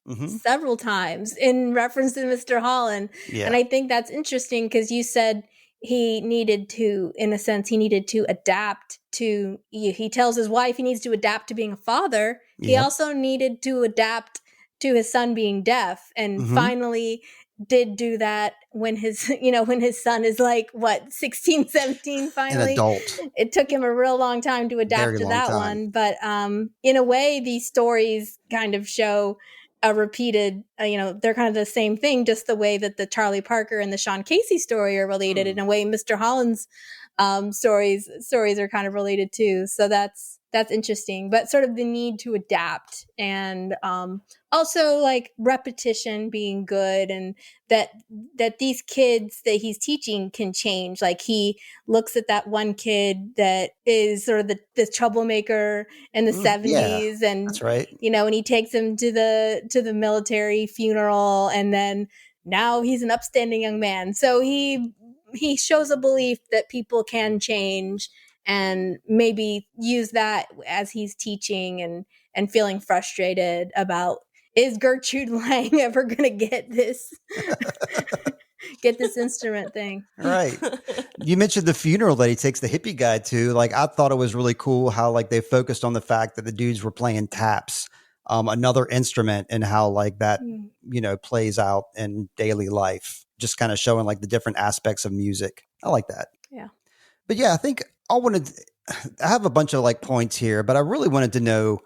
several times in reference to Mr. Holland. Yeah. And I think that's interesting because you said he needed to adapt to, he tells his wife he needs to adapt to being a father. He also needed to adapt to his son being deaf, and finally did do that when his son is like, what, 16, 17, finally? An adult. It took him a real long time to adapt to that one. But in a way, these stories kind of show a repeated, they're kind of the same thing, just the way that the Charlie Parker and the Sean Casey story are related. In a way, Mr. Holland's stories are kind of related too. So that's interesting. But sort of the need to adapt, and also like repetition being good, and that these kids that he's teaching can change. Like he looks at that one kid that is sort of the troublemaker in the 70s, and that's right. And he takes him to the military funeral, and then now he's an upstanding young man. So he shows a belief that people can change, and maybe use that as he's teaching and feeling frustrated about, is Gertrude Lang ever going to get this instrument thing? Right. You mentioned the funeral that he takes the hippie guy to. Like, I thought it was really cool how like they focused on the fact that the dudes were playing taps, another instrument, and how like that, plays out in daily life, just kind of showing like the different aspects of music. I like that. Yeah. But yeah, I think I have a bunch of like points here, but I really wanted to know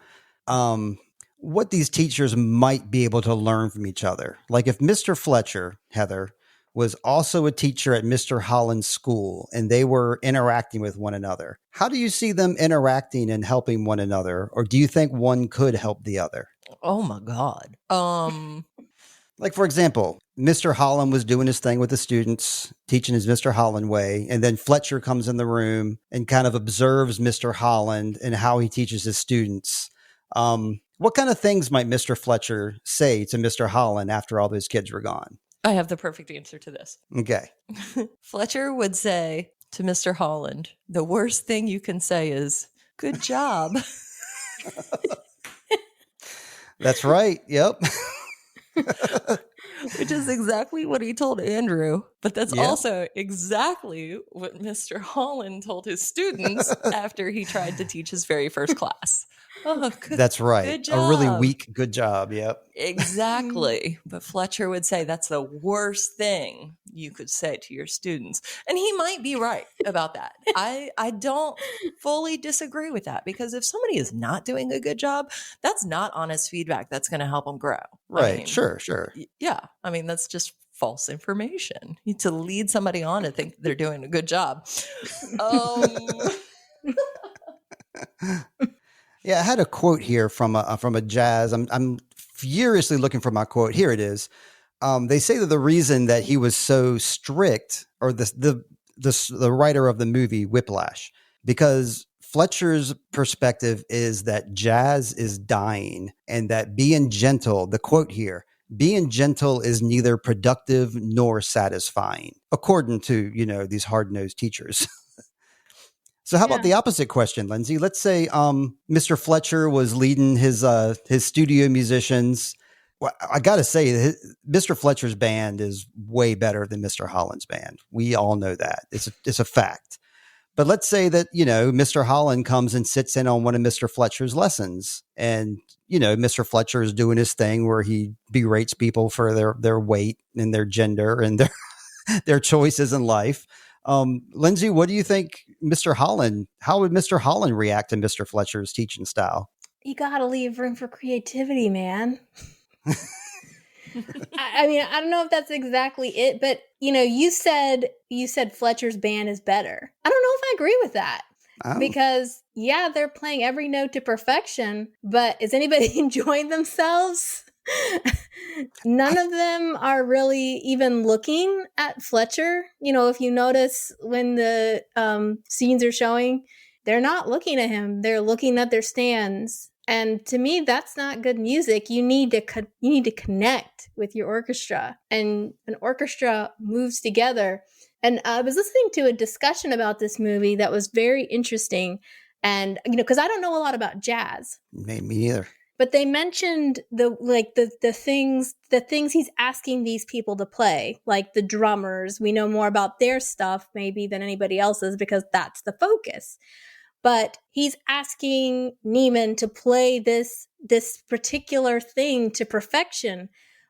what these teachers might be able to learn from each other. Like if Mr. Fletcher, Heather, was also a teacher at Mr. Holland's school and they were interacting with one another, how do you see them interacting and helping one another? Or do you think one could help the other? Oh my God. Like, for example, Mr. Holland was doing his thing with the students, teaching his Mr. Holland way. And then Fletcher comes in the room and kind of observes Mr. Holland and how he teaches his students. What kind of things might Mr. Fletcher say to Mr. Holland after all those kids were gone? I have the perfect answer to this. Okay. Fletcher would say to Mr. Holland, the worst thing you can say is, good job. That's right. Yep. Which is exactly what he told Andrew, but that's also exactly what Mr. Holland told his students after he tried to teach his very first class. Oh, that's right. A really weak good job. Yep. Exactly. But Fletcher would say that's the worst thing you could say to your students. And he might be right about that. I don't fully disagree with that, because if somebody is not doing a good job, that's not honest feedback that's going to help them grow. Right. I mean, sure. Yeah. I mean, that's just false information. You need to lead somebody on to think they're doing a good job. Yeah, I had a quote here from a jazz. I'm furiously looking for my quote. Here it is. They say that the reason that he was so strict, or the writer of the movie Whiplash, because Fletcher's perspective is that jazz is dying, and that being gentle, the quote here, being gentle is neither productive nor satisfying, according to, these hard-nosed teachers. So how about the opposite question, Lindsey? Let's say Mr. Fletcher was leading his studio musicians. Well, I got to say, Mr. Fletcher's band is way better than Mr. Holland's band. We all know that. It's a fact. But let's say that, Mr. Holland comes and sits in on one of Mr. Fletcher's lessons. And, Mr. Fletcher is doing his thing where he berates people for their weight and their gender and their choices in life. Lindsey, what do you think how would Mr. Holland react to Mr. Fletcher's teaching style? You got to leave room for creativity, man. I mean, I don't know if that's exactly it, but you said Fletcher's band is better. I don't know if I agree with that. Oh. Because, yeah, they're playing every note to perfection, but is anybody enjoying themselves? None of them are really even looking at Fletcher. You know, if you notice when the scenes are showing, they're not looking at him. They're looking at their stands. And to me, that's not good music. You need to connect with your orchestra, and an orchestra moves together. And I was listening to a discussion about this movie that was very interesting. And, you know, because I don't know a lot about jazz. Me neither. But they mentioned the things he's asking these people to play, like the drummers. We know more about their stuff maybe than anybody else's because that's the focus. But he's asking Neiman to play this particular thing to perfection.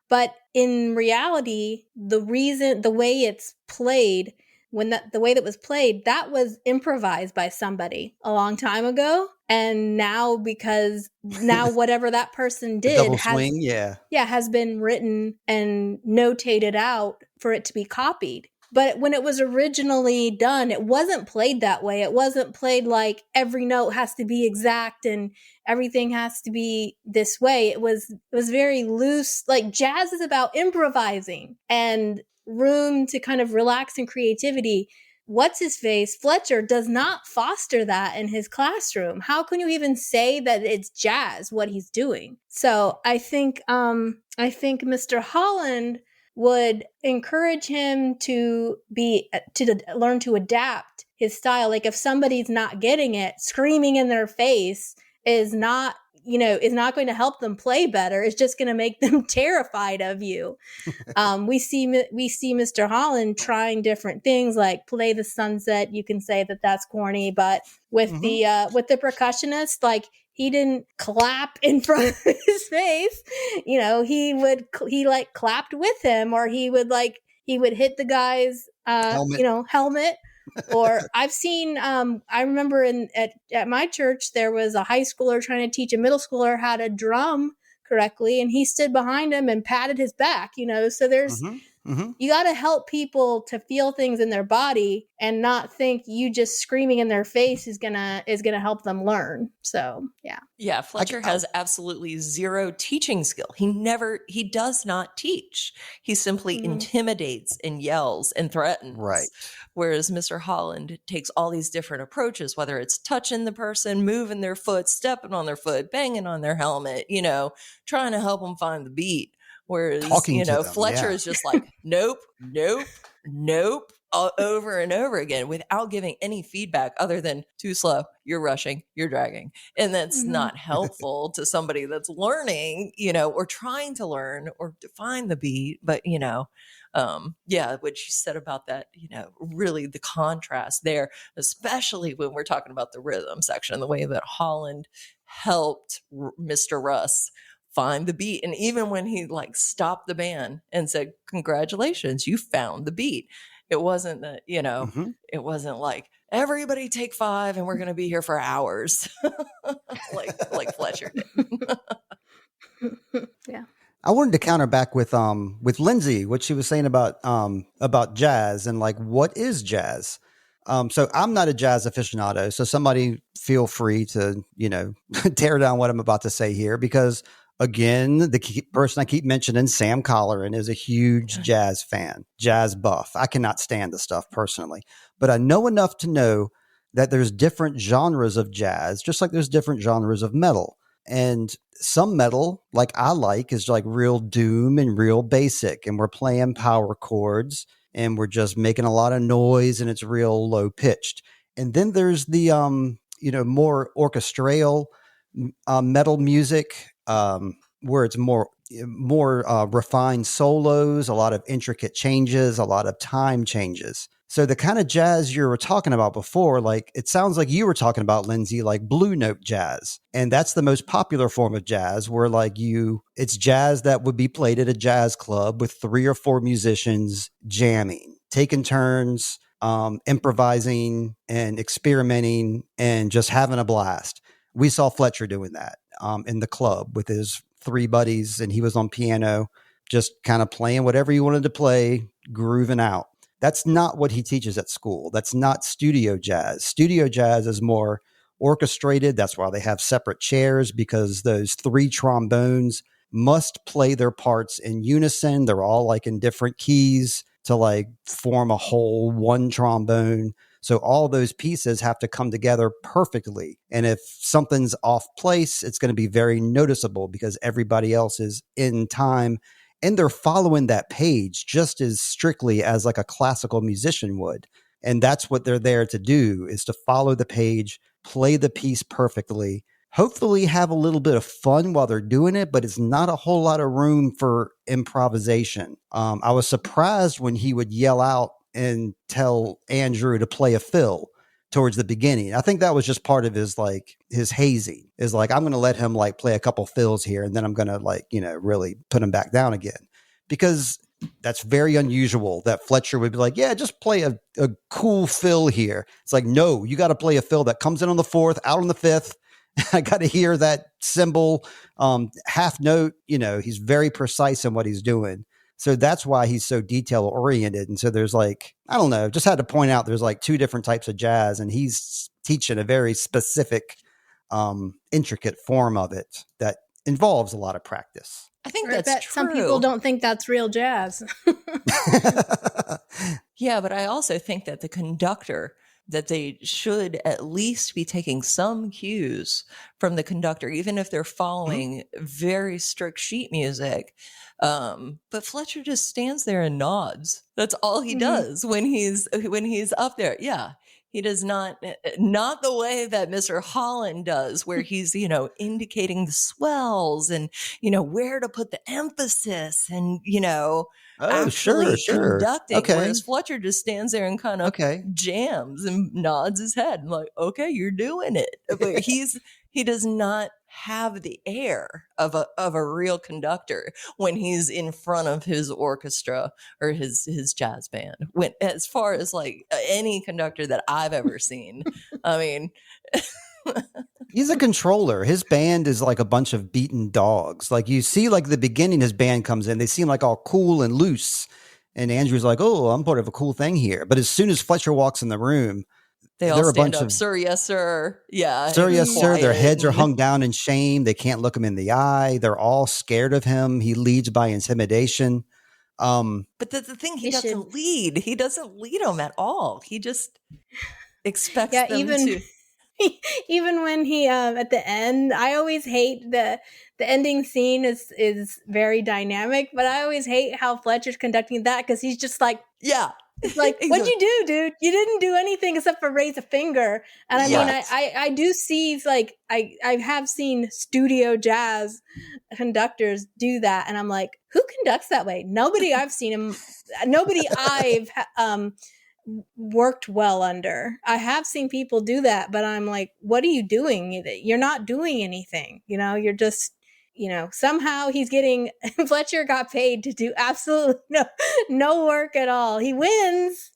But in reality, the way it's played, the way that was played, that was improvised by somebody a long time ago. And now, because now whatever that person did double swing, has been written and notated out for it to be copied. But when it was originally done, it wasn't played that way. It wasn't played like every note has to be exact and everything has to be this way. It was very loose. Like, jazz is about improvising and room to kind of relax and creativity. What's his face? Fletcher does not foster that in his classroom. How can you even say that it's jazz, what he's doing? So I think Mr. Holland would encourage him to learn to adapt his style. Like, if somebody's not getting it, screaming in their face is not going to help them play better. It's just going to make them terrified of you. We see Mr. Holland trying different things, like play the sunset. You can say that that's corny, but with the percussionist, like, he didn't clap in front of his face. You know, he clapped with him, or he would hit the guy's helmet. Or I've seen I remember at my church there was a high schooler trying to teach a middle schooler how to drum correctly, and he stood behind him and patted his back, you know. So there's you got to help people to feel things in their body and not think you just screaming in their face is gonna help them learn. So yeah, Fletcher has absolutely zero teaching skill. He does not teach. He simply intimidates and yells and threatens. Right. Whereas Mr. Holland takes all these different approaches, whether it's touching the person, moving their foot, stepping on their foot, banging on their helmet, you know, trying to help them find the beat. Whereas, Fletcher is just like, nope, nope, nope, over and over again without giving any feedback other than too slow, you're rushing, you're dragging. And that's not helpful to somebody that's learning, you know, or trying to learn or define the beat. But, you know, what you said about that, you know, really the contrast there, especially when we're talking about the rhythm section, the way that Holland helped Mr. Russ find the beat. And even when he stopped the band and said, congratulations, you found the beat. It wasn't that, you know, it wasn't like, everybody take 5 and we're going to be here for hours like Fletcher did. Yeah. I wanted to counter back with Lindsey, what she was saying about jazz and like, what is jazz? So I'm not a jazz aficionado, so somebody feel free to, you know, tear down what I'm about to say here, because again, the person I keep mentioning, Sam Colleran, is a huge jazz fan, jazz buff. I cannot stand the stuff personally, but I know enough to know that there's different genres of jazz, just like there's different genres of metal. And some metal, like I like, is like real doom and real basic, and we're playing power chords and we're just making a lot of noise and it's real low pitched. And then there's the more orchestral metal music, where it's more refined solos, a lot of intricate changes, a lot of time changes. So the kind of jazz you were talking about before, like it sounds like you were talking about, Lindsey, like blue note jazz. And that's the most popular form of jazz, where it's jazz that would be played at a jazz club with 3 or 4 musicians jamming, taking turns, improvising and experimenting and just having a blast. We saw Fletcher doing that in the club with his 3 buddies, and he was on piano, just kind of playing whatever he wanted to play, grooving out. That's not what he teaches at school. That's not studio jazz. Studio jazz is more orchestrated. That's why they have separate chairs, because those 3 trombones must play their parts in unison. They're all like in different keys to like form a whole one trombone. So all those pieces have to come together perfectly. And if something's off place, it's going to be very noticeable because everybody else is in time and they're following that page just as strictly as like a classical musician would. And that's what they're there to do, is to follow the page, play the piece perfectly, hopefully have a little bit of fun while they're doing it, but it's not a whole lot of room for improvisation. I was surprised when he would yell out and tell Andrew to play a fill towards the beginning. I think that was just part of his hazing, is like, I'm going to let him like play a couple fills here, and then I'm going to really put him back down again, because that's very unusual that Fletcher would be like, yeah, just play a cool fill here. It's like, no, you got to play a fill that comes in on the 4th, out on the 5th. I got to hear that cymbal, half note. He's very precise in what he's doing. So that's why he's so detail oriented. And so there's just had to point out there's like 2 different types of jazz, and he's teaching a very specific, intricate form of it that involves a lot of practice. I think that's true. Some people don't think that's real jazz. Yeah, but I also think that the conductor, that they should at least be taking some cues from the conductor, even if they're following very strict sheet music. But Fletcher just stands there and nods. That's all he does when he's up there. Yeah. He does not the way that Mr. Holland does, where he's, indicating the swells and, where to put the emphasis and, actually conducting. Okay. Whereas Fletcher just stands there and kind of jams and nods his head and like, okay, you're doing it. But he does not have the air of a real conductor when he's in front of his orchestra or his jazz band. When, as far as like any conductor that I've ever seen, I mean, he's a controller. His band is like a bunch of beaten dogs. Like you see, like the beginning, his band comes in, they seem like all cool and loose. And Andrew's like, oh, I'm part of a cool thing here. But as soon as Fletcher walks in the room, they all stand up, sir, yes, sir. Yeah. Sir, yes, sir. Their heads are hung down in shame. They can't look him in the eye. They're all scared of him. He leads by intimidation. But that's the thing. He doesn't lead. He doesn't lead them at all. He just expects them to. Even when he at the end, I always hate the ending scene is very dynamic, but I always hate how Fletcher's conducting that, because he's just like, yeah. It's like, what'd you do, dude? You didn't do anything except for raise a finger. And I mean, I do see, like, I have seen studio jazz conductors do that. And I'm like, who conducts that way? Nobody I've seen him, nobody I've worked well under. I have seen people do that, but I'm like, what are you doing? You're not doing anything. You're just, somehow he's getting, Fletcher got paid to do absolutely no work at all. He wins,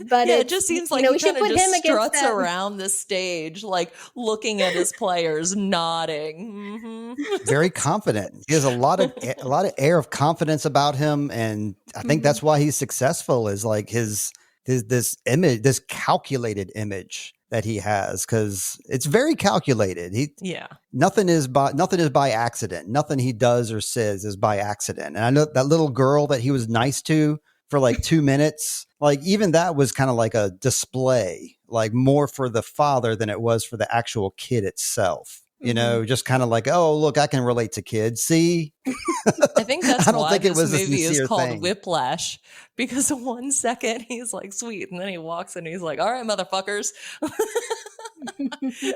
but it just seems like he kind of just struts around the stage, like looking at his players, nodding. Very confident. He has a lot of air of confidence about him, and I think that's why he's successful. Is like this image, this calculated image that he has, because it's very calculated. Nothing is by accident. Nothing he does or says is by accident. And I know that little girl that he was nice to for like 2 minutes, like even that was kind of like a display, like more for the father than it was for the actual kid itself. Just kind of like, oh, look, I can relate to kids. See, I think that's why this movie is called Whiplash, because 1 second he's like sweet, and then he walks and he's like, all right, motherfuckers.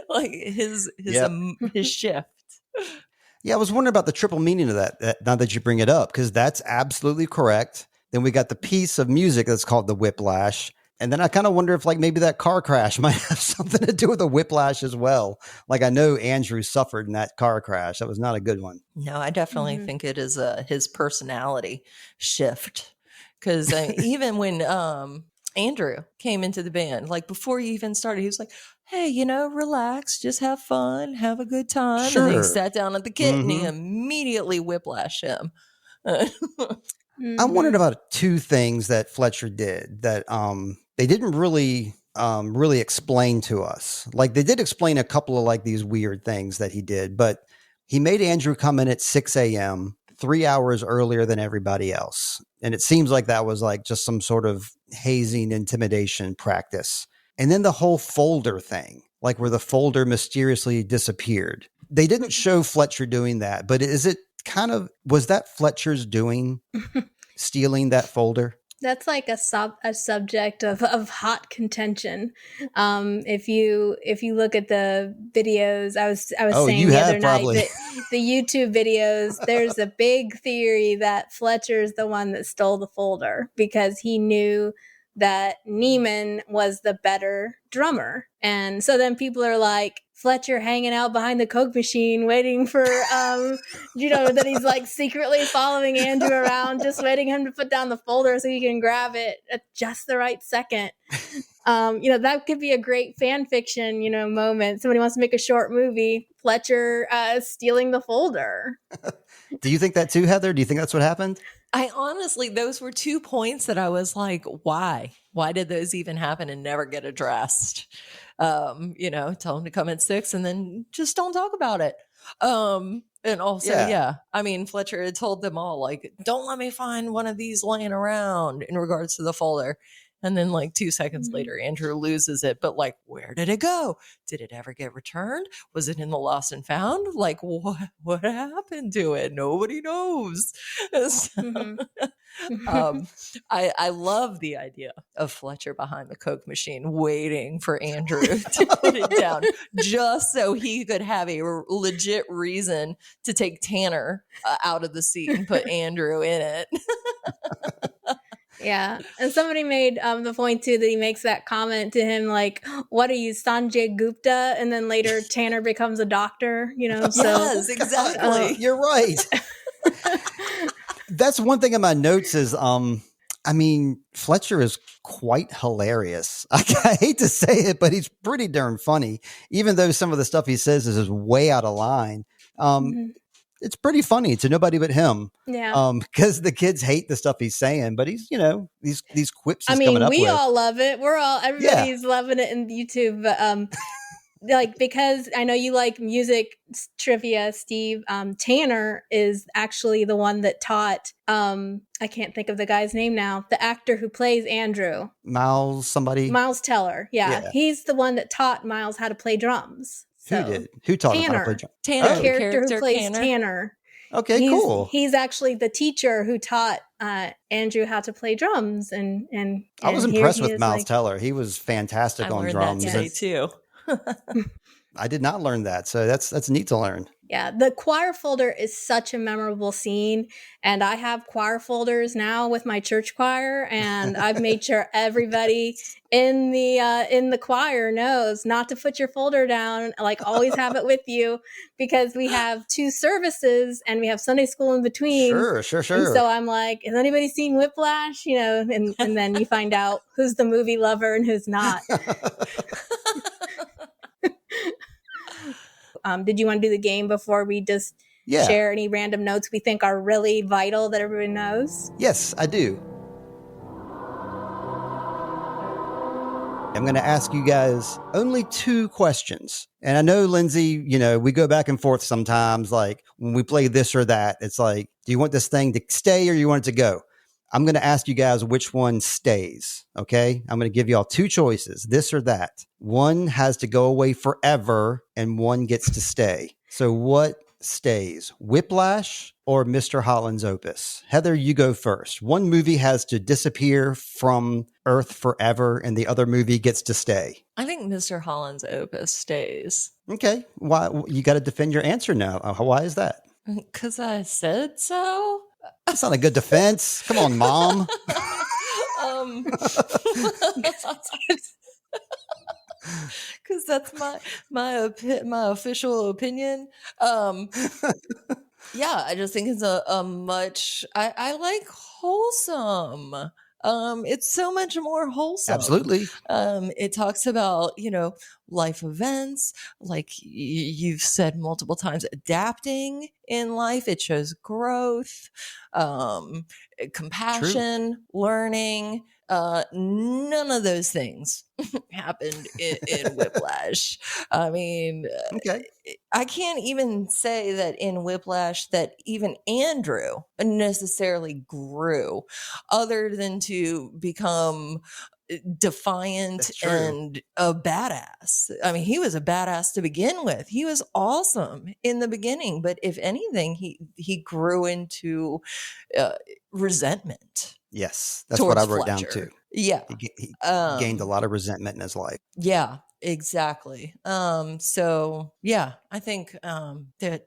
Like his shift. Yeah, I was wondering about the triple meaning of that now that you bring it up, because that's absolutely correct. Then we got the piece of music that's called the Whiplash. And then I kind of wonder if like maybe that car crash might have something to do with the whiplash as well. Like I know Andrew suffered in that car crash. That was not a good one. No, I definitely think it is his personality shift. Because even when Andrew came into the band, like before he even started, he was like, hey, relax, just have fun, have a good time. Sure. And he sat down at the kit and he immediately whiplashed him. I'm wondering about two things that Fletcher did that they didn't really explain to us. Like they did explain a couple of like these weird things that he did, but he made Andrew come in at 6 a.m., 3 hours earlier than everybody else. And it seems like that was like just some sort of hazing intimidation practice. And then the whole folder thing, like where the folder mysteriously disappeared. They didn't show Fletcher doing that, but is it was that Fletcher's doing, stealing that folder? That's like a subject of hot contention. If you look at the videos, I was saying the other night that the YouTube videos, there's a big theory that Fletcher's the one that stole the folder because he knew that Neiman was the better drummer. And so then people are like, Fletcher hanging out behind the Coke machine waiting for, that he's like secretly following Andrew around, just waiting him to put down the folder so he can grab it at just the right second. That could be a great fan fiction, moment. Somebody wants to make a short movie, Fletcher stealing the folder. Do you think that too, Heather? Do you think that's what happened? I honestly, those were 2 points that I was like, why? Why did those even happen and never get addressed? Tell him to come at 6 and then just don't talk about it. And also, I mean, Fletcher had told them all, like, don't let me find one of these laying around in regards to the folder. And then like 2 seconds later, Andrew loses it. But like, where did it go? Did it ever get returned? Was it in the lost and found? Like, what happened to it? Nobody knows. I love the idea of Fletcher behind the Coke machine waiting for Andrew to put it down just so he could have a legit reason to take Tanner out of the seat and put Andrew in it. Yeah. And somebody made the point too that he makes that comment to him like, what are you, Sanjay Gupta? And then later Tanner becomes a doctor, Yes, exactly. You're right. That's one thing in my notes is, Fletcher is quite hilarious. I hate to say it, but he's pretty darn funny, even though some of the stuff he says is way out of line. It's pretty funny to nobody but him. Yeah. Because the kids hate the stuff he's saying, but he's, these quips he's coming up with. We all love it. Everybody's loving it in YouTube. Because I know you like music trivia, Steve, Tanner is actually the one that taught, I can't think of the guy's name now, the actor who plays Andrew. Miles Teller. Yeah. He's the one that taught Miles how to play drums. So, who did? Who taught him how to play drums? Tanner, the character who plays Tanner. Okay, cool. He's actually the teacher who taught Andrew how to play drums, and I was impressed with Miles Teller. He was fantastic on drums. I learned that too. I did not learn that, so that's neat to learn. Yeah, the choir folder is such a memorable scene, and I have choir folders now with my church choir, and I've made sure everybody in the choir knows not to put your folder down. Like, always have it with you, because we have 2 services and we have Sunday school in between. Sure. And so I'm like, has anybody seen Whiplash? And then you find out who's the movie lover and who's not. Did you want to do the game before we just share any random notes we think are really vital that everybody knows? Yes, I do. I'm going to ask you guys only 2 questions. And I know, Lindsey, we go back and forth sometimes. Like when we play this or that, it's like, do you want this thing to stay or you want it to go? I'm going to ask you guys which one stays. Okay. I'm going to give you all 2 choices, this or that. One has to go away forever and one gets to stay. So what stays, Whiplash or Mr. Holland's Opus? Heather, you go first. One movie has to disappear from Earth forever and the other movie gets to stay. I think Mr. Holland's Opus stays. Okay. Why? You got to defend your answer now. Why is that? Because I said so. That's not a good defense. Come on, Mom. Because that's my official opinion. Yeah, I just think it's a much. I like wholesome. It's so much more wholesome. Absolutely. It talks about, life events, like you've said multiple times, adapting in life. It shows growth, compassion, learning. None of those things happened in Whiplash. I mean, Okay. I can't even say that in Whiplash that even Andrew necessarily grew, other than to become defiant and a badass. I mean, he was a badass to begin with. He was awesome in the beginning, but if anything, he grew into resentment. Yes, that's what I wrote Fletcher. down too. Yeah, he gained a lot of resentment in his life. Yeah, exactly. So yeah, I think that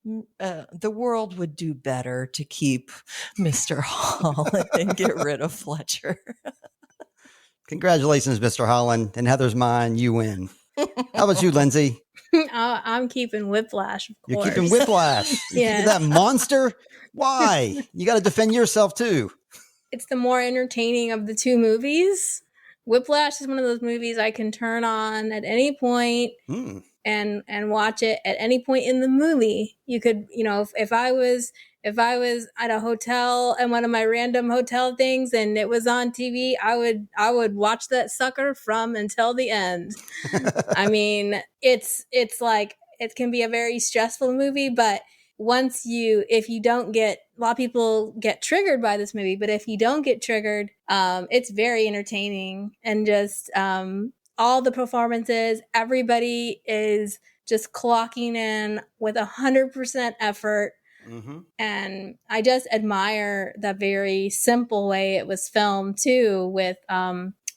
the world would do better to keep Mr. Holland and get rid of Fletcher. Congratulations, Mr. Holland. And Heather's mine, you win. How about you, Lindsey? I'm keeping Whiplash, of course. You're keeping Whiplash. Yeah. That monster? Why? You got to defend yourself too. It's the more entertaining of the two movies. Whiplash is one of those movies I can turn on at any point and watch it at any point in the movie. You could, if I was at a hotel and one of my random hotel things and it was on TV, I would watch that sucker from until the end. I mean, it's like, it can be a very stressful movie, but if you don't get, a lot of people get triggered by this movie, but if you don't get triggered, it's very entertaining, and just all the performances, everybody is just clocking in with 100% effort. Mm-hmm. And I just admire the very simple way it was filmed too, with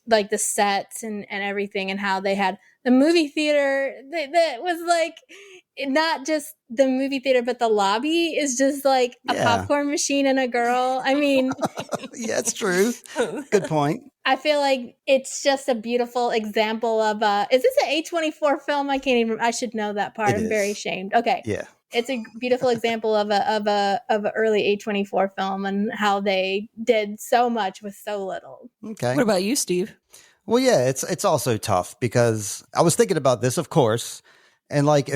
like the sets and everything, and how they had the movie theater that was like, not just the movie theater, but the lobby is just like a popcorn machine and a girl. I mean, yeah, it's true. Good point. I feel like it's just a beautiful example of is this an A24 film? I should know that part. I'm very ashamed. Okay. Yeah. It's a beautiful example of a early A24 film, and how they did so much with so little. Okay. What about you, Steve? Well, yeah, it's also tough, because I was thinking about this, of course, and like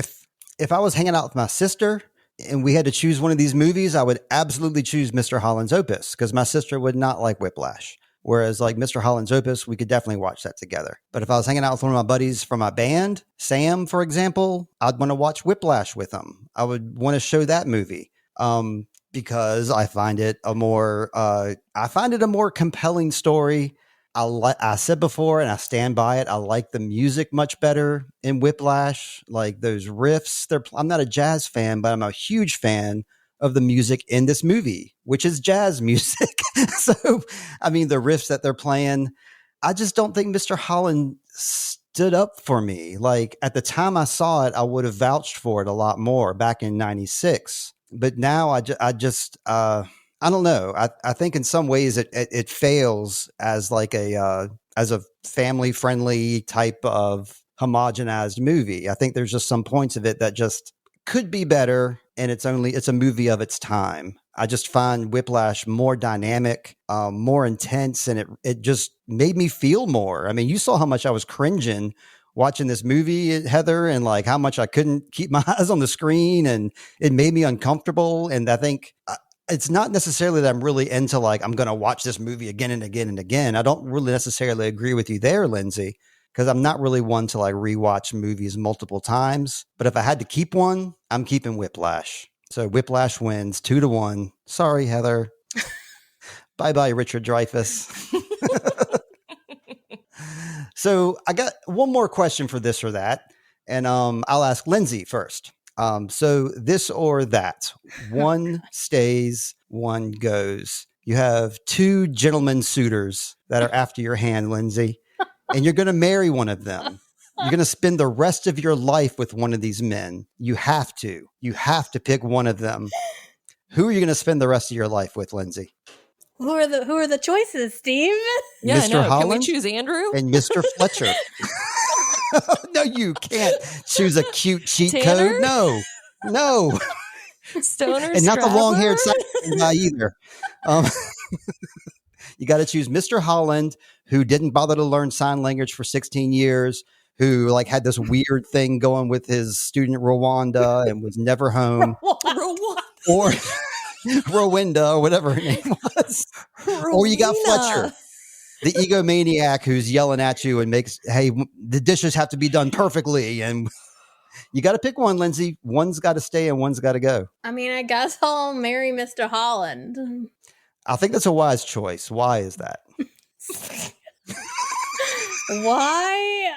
if I was hanging out with my sister and we had to choose one of these movies, I would absolutely choose Mr. Holland's Opus, because my sister would not like Whiplash. Whereas like Mr. Holland's Opus, we could definitely watch that together. But if I was hanging out with one of my buddies from my band, Sam, for example, I'd want to watch Whiplash with him. I would want to show that movie because I find it a more compelling story. I said before, and I stand by it, I like the music much better in Whiplash. Like those riffs, I'm not a jazz fan, but I'm a huge fan of the music in this movie, which is jazz music. So, I mean, the riffs that they're playing, I just don't think Mr. Holland stood up for me. Like at the time I saw it, I would have vouched for it a lot more back in '96. But now I don't know. I think in some ways it fails as like a family friendly type of homogenized movie. I think there's just some points of it that just could be better, and it's a movie of its time. I just find Whiplash more dynamic, more intense, and it just made me feel more. I mean, you saw how much I was cringing watching this movie, Heather, and like how much I couldn't keep my eyes on the screen, and it made me uncomfortable. And I think it's not necessarily that I'm really into like, I'm going to watch this movie again and again and again. I don't really necessarily agree with you there, Lindsey, because I'm not really one to like rewatch movies multiple times. But if I had to keep one, I'm keeping Whiplash. So Whiplash wins 2-1. Sorry, Heather. Bye-bye, Richard Dreyfuss. So I got one more question for this or that. And I'll ask Lindsey first. So this or that, one stays, one goes. You have two gentlemen suitors that are after your hand, Lindsey, and you're going to marry one of them. You're going to spend the rest of your life with one of these men. You have to pick one of them. Who are you going to spend the rest of your life with, Lindsey? Who are the choices, Steve? Yeah, Mr. Holland. Can we choose Andrew and Mr. Fletcher? No, you can't choose a cute cheat Tanner? code. No. Stoner And not the long-haired Strasser? guy either. You got to choose Mr. Holland, who didn't bother to learn sign language for 16 years, who like had this weird thing going with his student Rwanda and was never home, or Rowenda, or whatever her name was. Or you got Fletcher, the egomaniac who's yelling at you and makes, hey, the dishes have to be done perfectly. And you got to pick one, Lindsey. One's got to stay and one's got to go. I mean, I guess I'll marry Mr. Holland. I think that's a wise choice. Why is that? Why?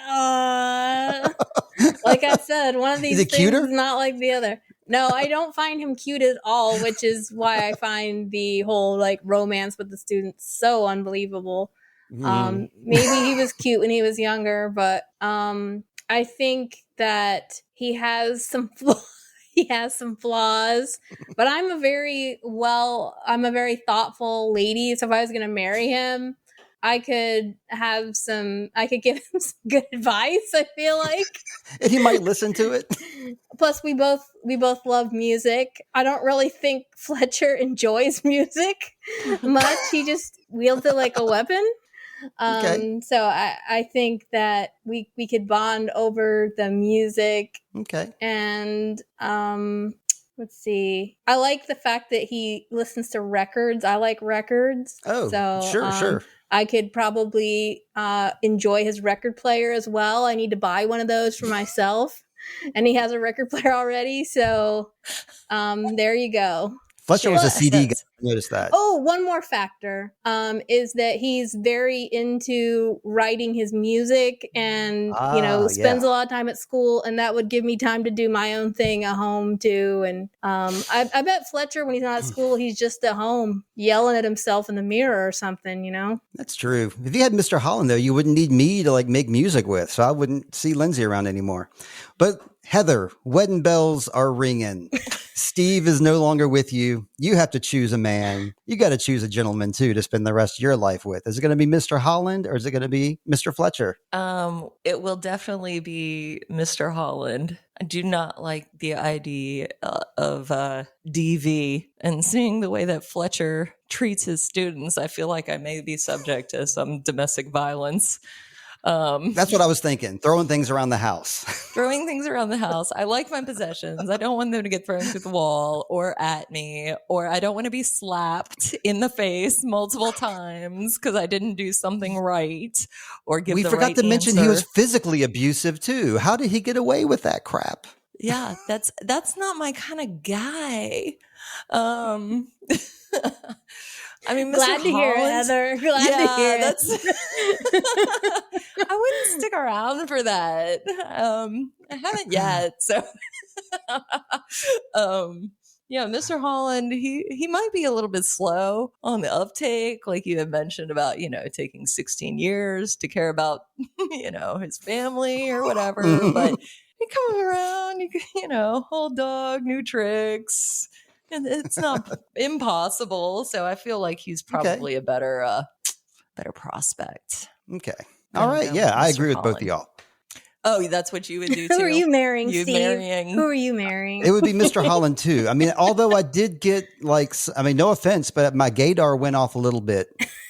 Like I said, one of these things cuter? is not like the other. No, I don't find him cute at all, which is why I find the whole like romance with the students so unbelievable. Maybe he was cute when he was younger, but I think that he has some flaws, but I'm a very thoughtful lady. So if I was going to marry him, I could give him some good advice, I feel like. And he might listen to it. Plus, we both love music. I don't really think Fletcher enjoys music much. He just wields it like a weapon. Okay. So I think that we could bond over the music. Okay. And let's see. I like the fact that he listens to records. I like records. Oh, so, sure. I could probably enjoy his record player as well. I need to buy one of those for myself. And he has a record player already. So there you go. Fletcher was a CD guy. Notice that. Oh, one more factor is that he's very into writing his music and, spends a lot of time at school. And that would give me time to do my own thing at home, too. And I bet Fletcher, when he's not at school, he's just at home yelling at himself in the mirror or something, That's true. If you had Mr. Holland, though, you wouldn't need me to make music with. So I wouldn't see Lindsey around anymore. But Heather, wedding bells are ringing. Steve is no longer with you. You have to choose a man. You got to choose a gentleman, too, to spend the rest of your life with. Is it going to be Mr. Holland or is it going to be Mr. Fletcher? It will definitely be Mr. Holland. I do not like the idea of DV, and seeing the way that Fletcher treats his students, I feel like I may be subject to some domestic violence. That's what I was thinking. Throwing things around the house. Throwing things around the house. I like my possessions. I don't want them to get thrown through the wall or at me, or I don't want to be slapped in the face multiple times because I didn't do something right or give the right answer. We forgot to mention he was physically abusive too. How did he get away with that crap? Yeah, that's not my kind of guy. I mean, glad to hear it, Heather. Glad to hear it. I wouldn't stick around for that. I haven't yet. So, Mr. Holland, he might be a little bit slow on the uptake, like you had mentioned about, taking 16 years to care about, his family or whatever. But he comes around, old dog, new tricks. And it's not impossible, so I feel like he's probably a better prospect. Okay. All right. Yeah, I agree with both of y'all. Oh, that's what you would do too? Who are you marrying, Steve? Who are you marrying? It would be Mr. Holland too. I mean, although I did get no offense, but my gaydar went off a little bit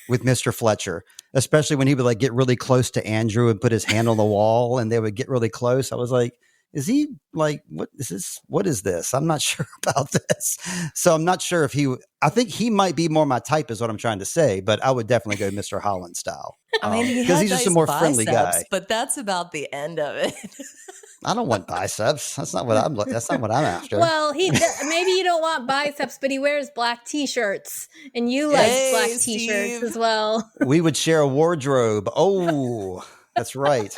with Mr. Fletcher, especially when he would get really close to Andrew and put his hand on the wall and they would get really close. I was like, is he what is this? What is this? I'm not sure about this. So I'm not sure if I think he might be more my type is what I'm trying to say, but I would definitely go Mr. Holland style. I mean, because he's just a more friendly guy. But that's about the end of it. I don't want biceps. That's not what I'm after. Well, maybe you don't want biceps, but he wears black t-shirts and you like black t-shirts as well. We would share a wardrobe. Oh, that's right.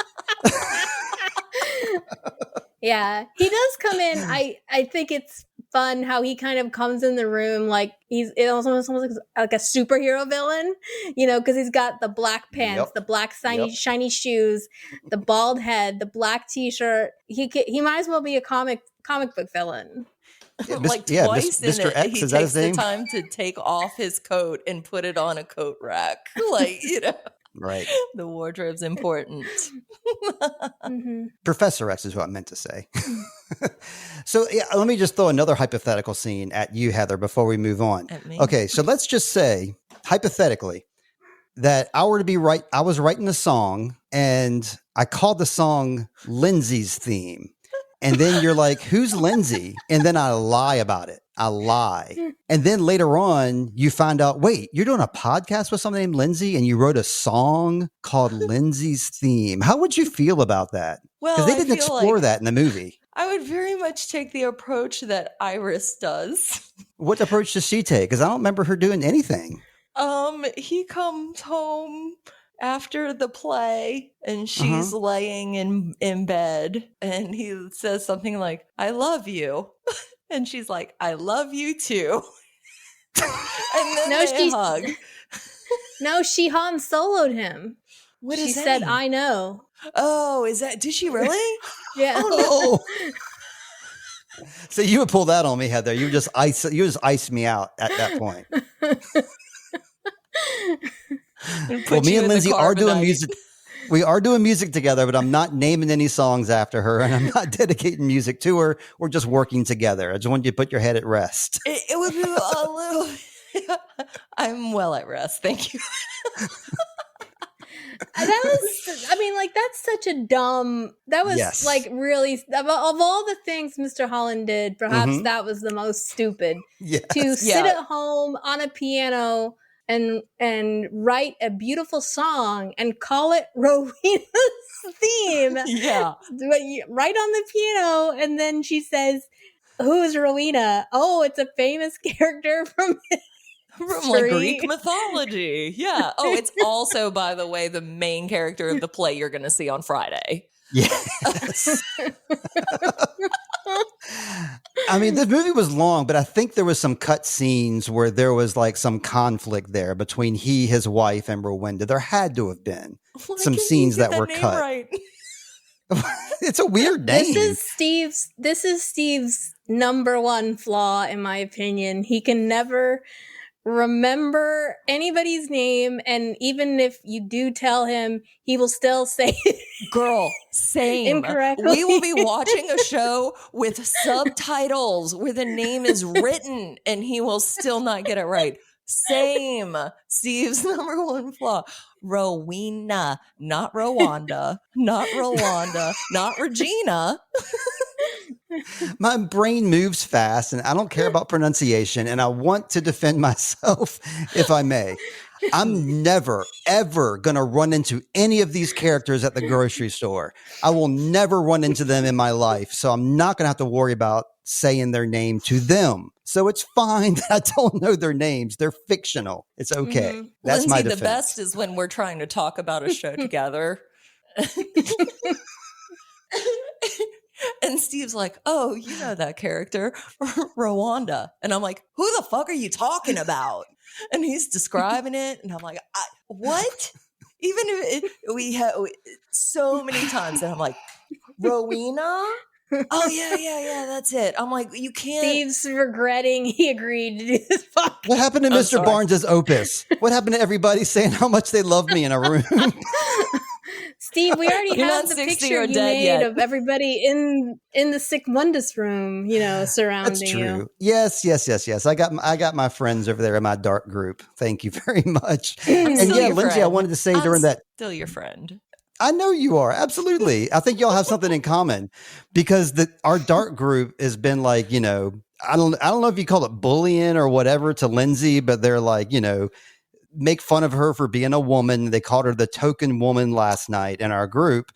Yeah, he does come in. I think it's fun how he kind of comes in the room like it almost like a superhero villain, because he's got the black pants, the black shiny shoes, the bald head, the black t-shirt. He might as well be a comic book villain. Twice Mr. in it, X, he is that takes his name? the time to take off his coat and put it on a coat rack. Right. The wardrobe's important. Mm-hmm. Professor X is what I meant to say. So let me just throw another hypothetical scene at you, Heather, before we move on. At me? Okay, so let's just say, hypothetically, that I was writing a song and I called the song Lindsey's Theme. And then you're like, who's Lindsey? And then I lie about it. I lie. And then later on, you find out, wait, you're doing a podcast with someone named Lindsey and you wrote a song called Lindsey's Theme. How would you feel about that? Well, because they didn't explore that in the movie. I would very much take the approach that Iris does. What approach does she take? Because I don't remember her doing anything. He comes home after the play and she's laying in bed and he says something like, I love you. And she's like, I love you too. And then they hug. No, she Han Solo'd him. What she does that said, mean? I know. Oh, did she really? Yeah. Oh. So you would pull that on me, Heather. You just ice me out at that point. Well, me and Lindsey are doing music. We are doing music together, but I'm not naming any songs after her, and I'm not dedicating music to her. We're just working together. I just want you to put your head at rest. It would be a little. I'm well at rest. Thank you. That's such a dumb. That was like really of all the things Mr. Holland did. Perhaps that was the most stupid. Yes. To sit at home on a piano and write a beautiful song and call it Rowena's theme. Yeah. Right on the piano. And then she says, who is Rowena? Oh, it's a famous character from like Greek mythology. Yeah. Oh, it's also, by the way, the main character of the play you're going to see on Friday. Yes. I mean, the movie was long, but I think there was some cut scenes where there was like some conflict there between his wife, and Rowena. There had to have been some scenes that were cut. Right? It's a weird name. This is Steve's number one flaw, in my opinion. He can never remember anybody's name, and even if you do tell him, he will still say girl, same incorrectly. We will be watching a show with subtitles where the name is written and he will still not get it right. Same. Steve's number one flaw. Rowena, not Rwanda, not Rwanda, not Regina. My brain moves fast and I don't care about pronunciation, and I want to defend myself if I may. I'm never, ever going to run into any of these characters at the grocery store. I will never run into them in my life. So I'm not going to have to worry about saying their name to them. So it's fine that I don't know their names. They're fictional. It's okay. Mm-hmm. That's Lindsey, my defense. The best is when we're trying to talk about a show together. And Steve's like, oh, you know that character, Rwanda. And I'm like, who the fuck are you talking about? And he's describing it. And I'm like, what? Even if we have so many times that I'm like, Rowena? Oh, yeah, that's it. I'm like, you can't. Steve's regretting he agreed to do this podcast. What happened to Mr. Barnes's Opus? What happened to everybody saying how much they love me in a room? Steve, we already have the picture you made of everybody in the Sic Mundus room, surrounding That's true. you. Yes. I got my friends over there in my dark group. Thank you very much. And Lindsey, friend. I wanted to say during that. Still your friend. I know you are. Absolutely. I think y'all have something in common because our dark group has been like, I don't know if you call it bullying or whatever to Lindsey, but they're like, make fun of her for being a woman. They called her the token woman last night in our group.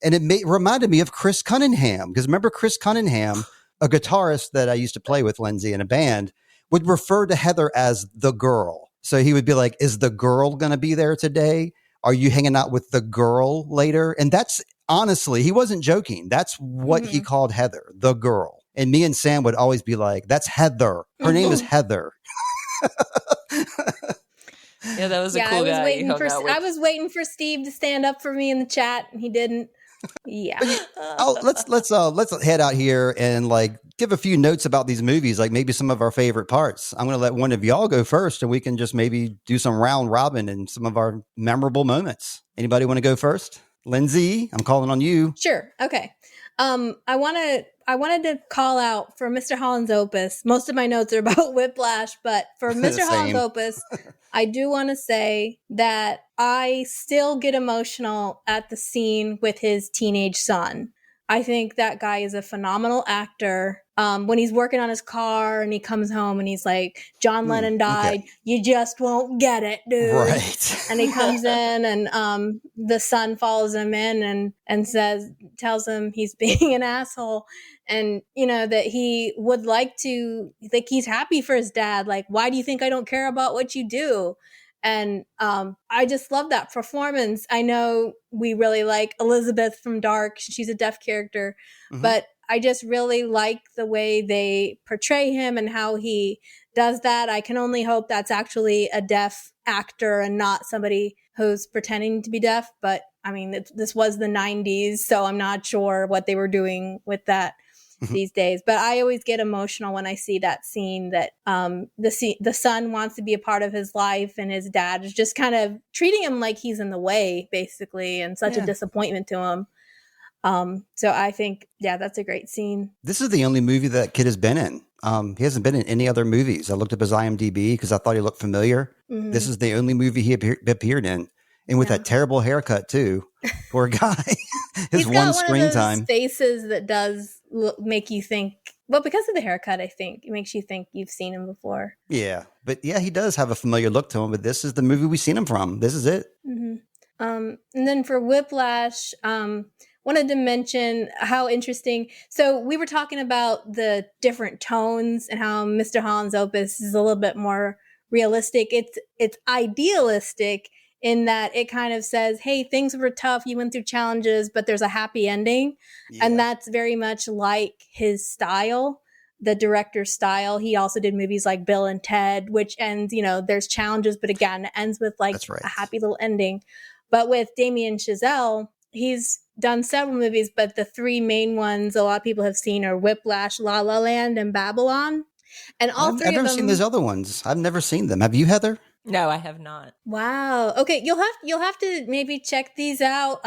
And it reminded me of Chris Cunningham, because remember Chris Cunningham, a guitarist that I used to play with Lindsey in a band, would refer to Heather as the girl. So he would be like, is the girl going to be there today? Are you hanging out with the girl later? And that's honestly, he wasn't joking. That's what he called Heather, the girl. And me and Sam would always be like, that's Heather. Her name is Heather. Yeah, that was a cool guy. I was waiting for Steve to stand up for me in the chat, and he didn't. Yeah. Let's head out here and give a few notes about these movies, like maybe some of our favorite parts. I'm going to let one of y'all go first, and we can just maybe do some round robin and some of our memorable moments. Anybody want to go first? Lindsey, I'm calling on you. Sure. Okay. I wanted to call out for Mr. Holland's Opus. Most of my notes are about Whiplash, but for Mr. Holland's Opus, I do want to say that I still get emotional at the scene with his teenage son. I think that guy is a phenomenal actor. When he's working on his car and he comes home and he's like, John Lennon died. Okay. You just won't get it, dude. Right. And he comes in and the son follows him in and tells him he's being an asshole. And, that he would like he's happy for his dad. Like, why do you think I don't care about what you do? And I just love that performance. I know we really like Elizabeth from Dark. She's a deaf character, but I just really like the way they portray him and how he does that. I can only hope that's actually a deaf actor and not somebody who's pretending to be deaf. But I mean, this was the 90s, so I'm not sure what they were doing with that these days. But I always get emotional when I see that scene that the son wants to be a part of his life and his dad is just kind of treating him like he's in the way, basically, and such a disappointment to him. So I think, that's a great scene. This is the only movie that kid has been in. He hasn't been in any other movies. I looked up his IMDb because I thought he looked familiar. This is the only movie he appeared in. And with that terrible haircut too. Poor guy. His He's got screen of those time. Faces that does make you think, well, because of the haircut, I think it makes you think you've seen him before. Yeah. But he does have a familiar look to him, but this is the movie we've seen him from. This is it. And then for Whiplash, wanted to mention how interesting. So we were talking about the different tones and how Mr. Holland's Opus is a little bit more realistic. It's idealistic in that it kind of says, hey, things were tough. You went through challenges, but there's a happy ending. Yeah. And that's very much like his style, the director's style. He also did movies like Bill and Ted, which ends, there's challenges, but again, it ends with like a happy little ending. But with Damien Chazelle, he's done several movies, but the three main ones a lot of people have seen are Whiplash, La La Land, and Babylon. And all three of them. I've never seen those other ones. I've never seen them. Have you, Heather? No, I have not. Wow. Okay, you'll have to maybe check these out.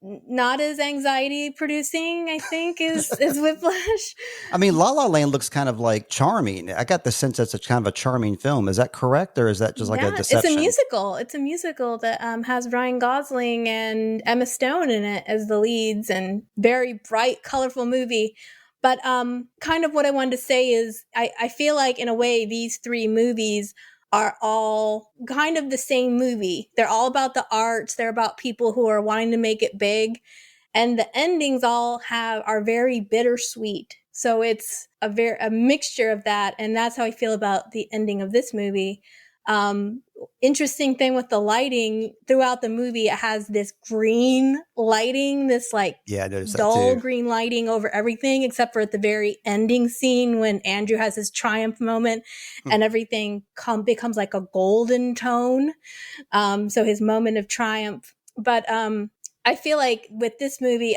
Not as anxiety producing, I think, is Whiplash. I mean, La La Land looks kind of like charming. I got the sense that's kind of a charming film. Is that correct, or is that just like a deception? It's a musical. It's a musical that has Ryan Gosling and Emma Stone in it as the leads, and very bright, colorful movie. But kind of what I wanted to say is, I feel like in a way these three movies are all kind of the same movie. They're all about the arts. They're about people who are wanting to make it big. And the endings all are very bittersweet. So it's a mixture of that. And that's how I feel about the ending of this movie. Interesting thing with the lighting throughout the movie, it has this green lighting, this like dull green lighting over everything, except for at the very ending scene when Andrew has his triumph moment and everything becomes like a golden tone. So his moment of triumph. But I feel like with this movie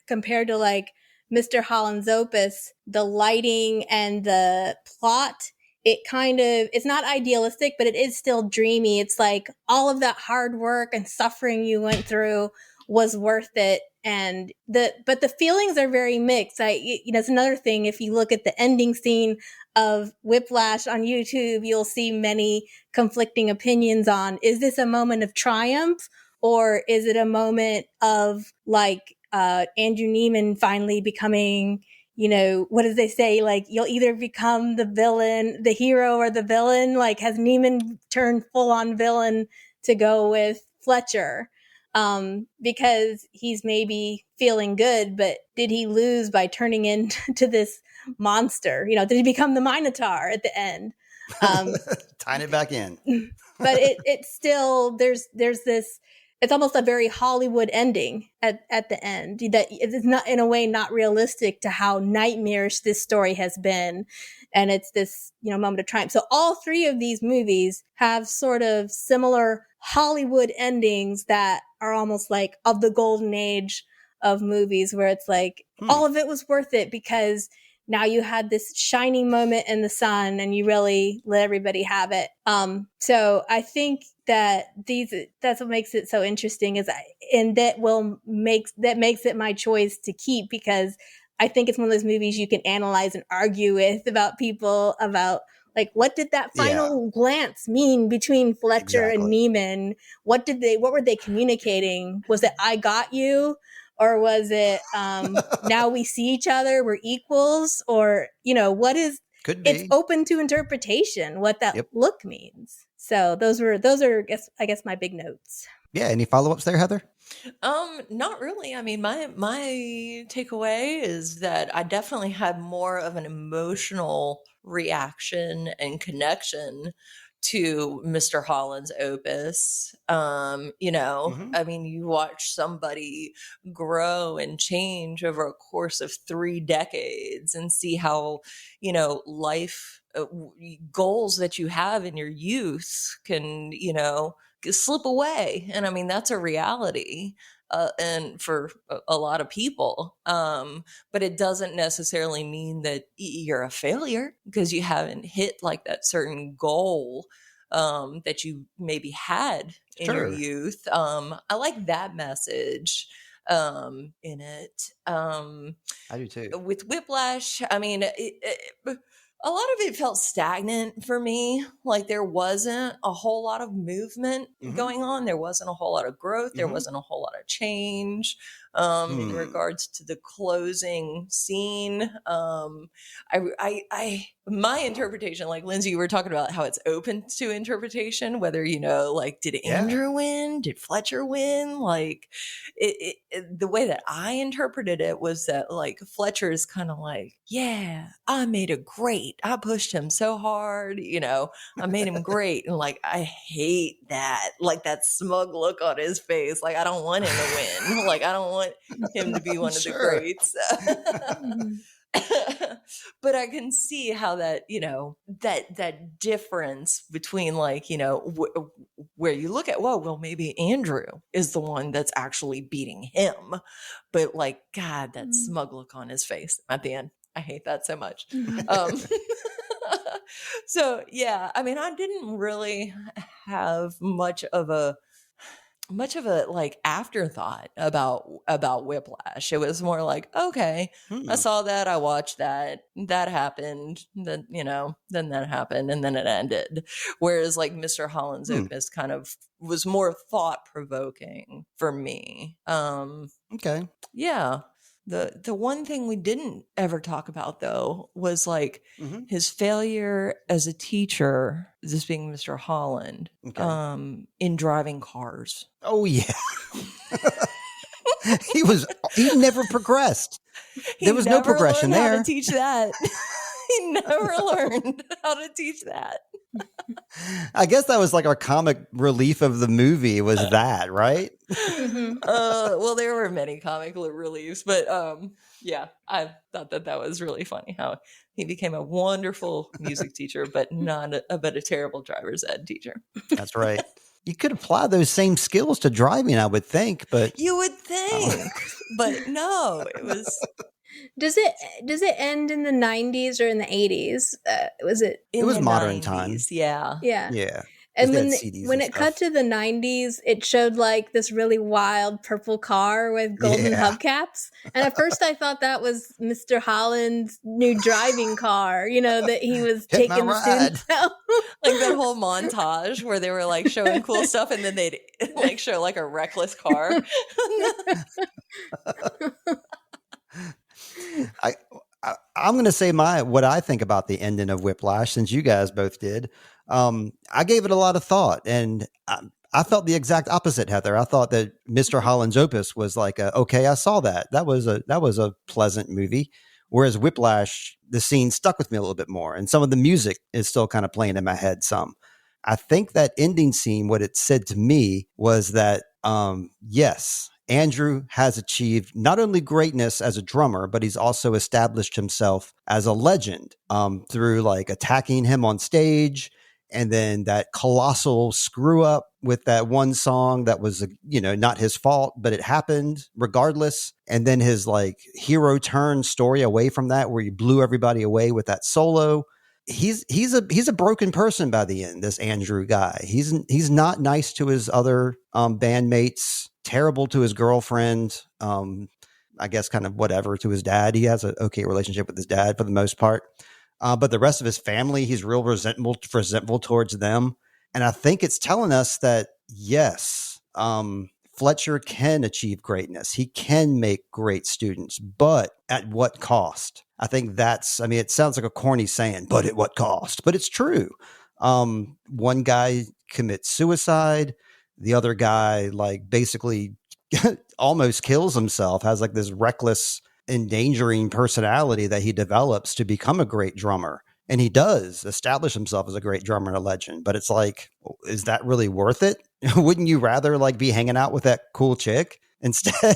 compared to like Mr. Holland's Opus, the lighting and the plot, it's not idealistic, but it is still dreamy. It's like all of that hard work and suffering you went through was worth it. But the feelings are very mixed. It's another thing. If you look at the ending scene of Whiplash on YouTube, you'll see many conflicting opinions on, is this a moment of triumph or is it a moment of like, Andrew Neiman finally becoming, what did they say? Like, you'll either become the hero or the villain. Like, has Neiman turned full on villain to go with Fletcher? Because he's maybe feeling good, but did he lose by turning into this monster? Did he become the Minotaur at the end? Tying it back in. But it's still, there's this, it's almost a very Hollywood ending at the end that is not, in a way, not realistic to how nightmarish this story has been. And it's this, moment of triumph. So all three of these movies have sort of similar Hollywood endings that are almost like of the golden age of movies, where it's like all of it was worth it because now you had this shining moment in the sun and you really let everybody have it. So I think that that's what makes it so interesting and that makes it my choice to keep, because I think it's one of those movies you can analyze and argue with about people about, like, what did that final glance mean between Fletcher and Neiman? What were they communicating? Was it, I got you? Or was it, now we see each other, we're equals? Or, what is, could be. It's open to interpretation what that look means. So those are, I guess my big notes. Yeah. Any follow-ups there, Heather? Not really. I mean, my takeaway is that I definitely had more of an emotional reaction and connection to Mr. Holland's Opus. I mean, you watch somebody grow and change over a course of 3 decades and see how, life goals that you have in your youth can, slip away. And I mean, that's a reality. And for a lot of people, but it doesn't necessarily mean that you're a failure because you haven't hit like that certain goal that you maybe had in your youth. I like that message in it. I do too. With Whiplash, I mean, a lot of it felt stagnant for me. Like there wasn't a whole lot of movement going on. There wasn't a whole lot of growth. There wasn't a whole lot of change in regards to the closing scene. My interpretation, like Lindsey, you were talking about how it's open to interpretation, whether, like, did Andrew win? Did Fletcher win? Like the way that I interpreted it was that, like, Fletcher is kind of like, yeah, I made it great. I pushed him so hard, I made him great. And like, I hate that, like that smug look on his face. Like, I don't want him to win. Like, I don't want him to be one of the greats. But I can see how that, that difference between, like, where you look at, well, maybe Andrew is the one that's actually beating him. But like, God, that smug look on his face at the end. I hate that so much. So yeah, I mean, I didn't really have much of a like afterthought about Whiplash. It was more like, okay, I saw that, I watched that happened, then then that happened, and then it ended. Whereas like Mr. Holland's Opus kind of was more thought provoking for me. Okay. Yeah. The one thing we didn't ever talk about, though, was like his failure as a teacher, this being Mr. Holland, in driving cars. Oh, yeah. He never progressed. There was no progression there. How to teach that. He never learned how to teach that. I guess that was like our comic relief of the movie was that, right? Well, there were many comic reliefs, but yeah, I thought that was really funny how he became a wonderful music teacher, but but a terrible driver's ed teacher. That's right. You could apply those same skills to driving, I would think, but you would think, but no, it was. Does it end in the 90s or in the 80s? It was modern 90s, times. Yeah. And when it cut to the 90s, it showed like this really wild purple car with golden hubcaps. And at first I thought that was Mr. Holland's new driving car, that he was taking the students out. Like that whole montage where they were like showing cool stuff and then they'd like show like a reckless car. I'm going to say what I think about the ending of Whiplash, since you guys both did. I gave it a lot of thought, and I felt the exact opposite, Heather. I thought that Mr. Holland's Opus was like, okay, I saw that. That was a pleasant movie. Whereas Whiplash, the scene stuck with me a little bit more, and some of the music is still kind of playing in my head some. I think that ending scene, what it said to me was that, yes, Andrew has achieved not only greatness as a drummer, but he's also established himself as a legend through like attacking him on stage And then that colossal screw up with that one song that was, not his fault, but it happened regardless. And then his like hero turn story away from that, where he blew everybody away with that solo. He's a broken person by the end. This Andrew guy, he's not nice to his other bandmates, terrible to his girlfriend. I guess kind of whatever to his dad. He has an okay relationship with his dad for the most part. But the rest of his family, he's real resentful towards them. And I think it's telling us that, yes, Fletcher can achieve greatness. He can make great students, but at what cost? I think it sounds like a corny saying, but at what cost? But it's true. One guy commits suicide. The other guy, like, basically almost kills himself, has like this reckless, endangering personality that he develops to become a great drummer. And he does establish himself as a great drummer and a legend. But it's like, is that really worth it? Wouldn't you rather like be hanging out with that cool chick instead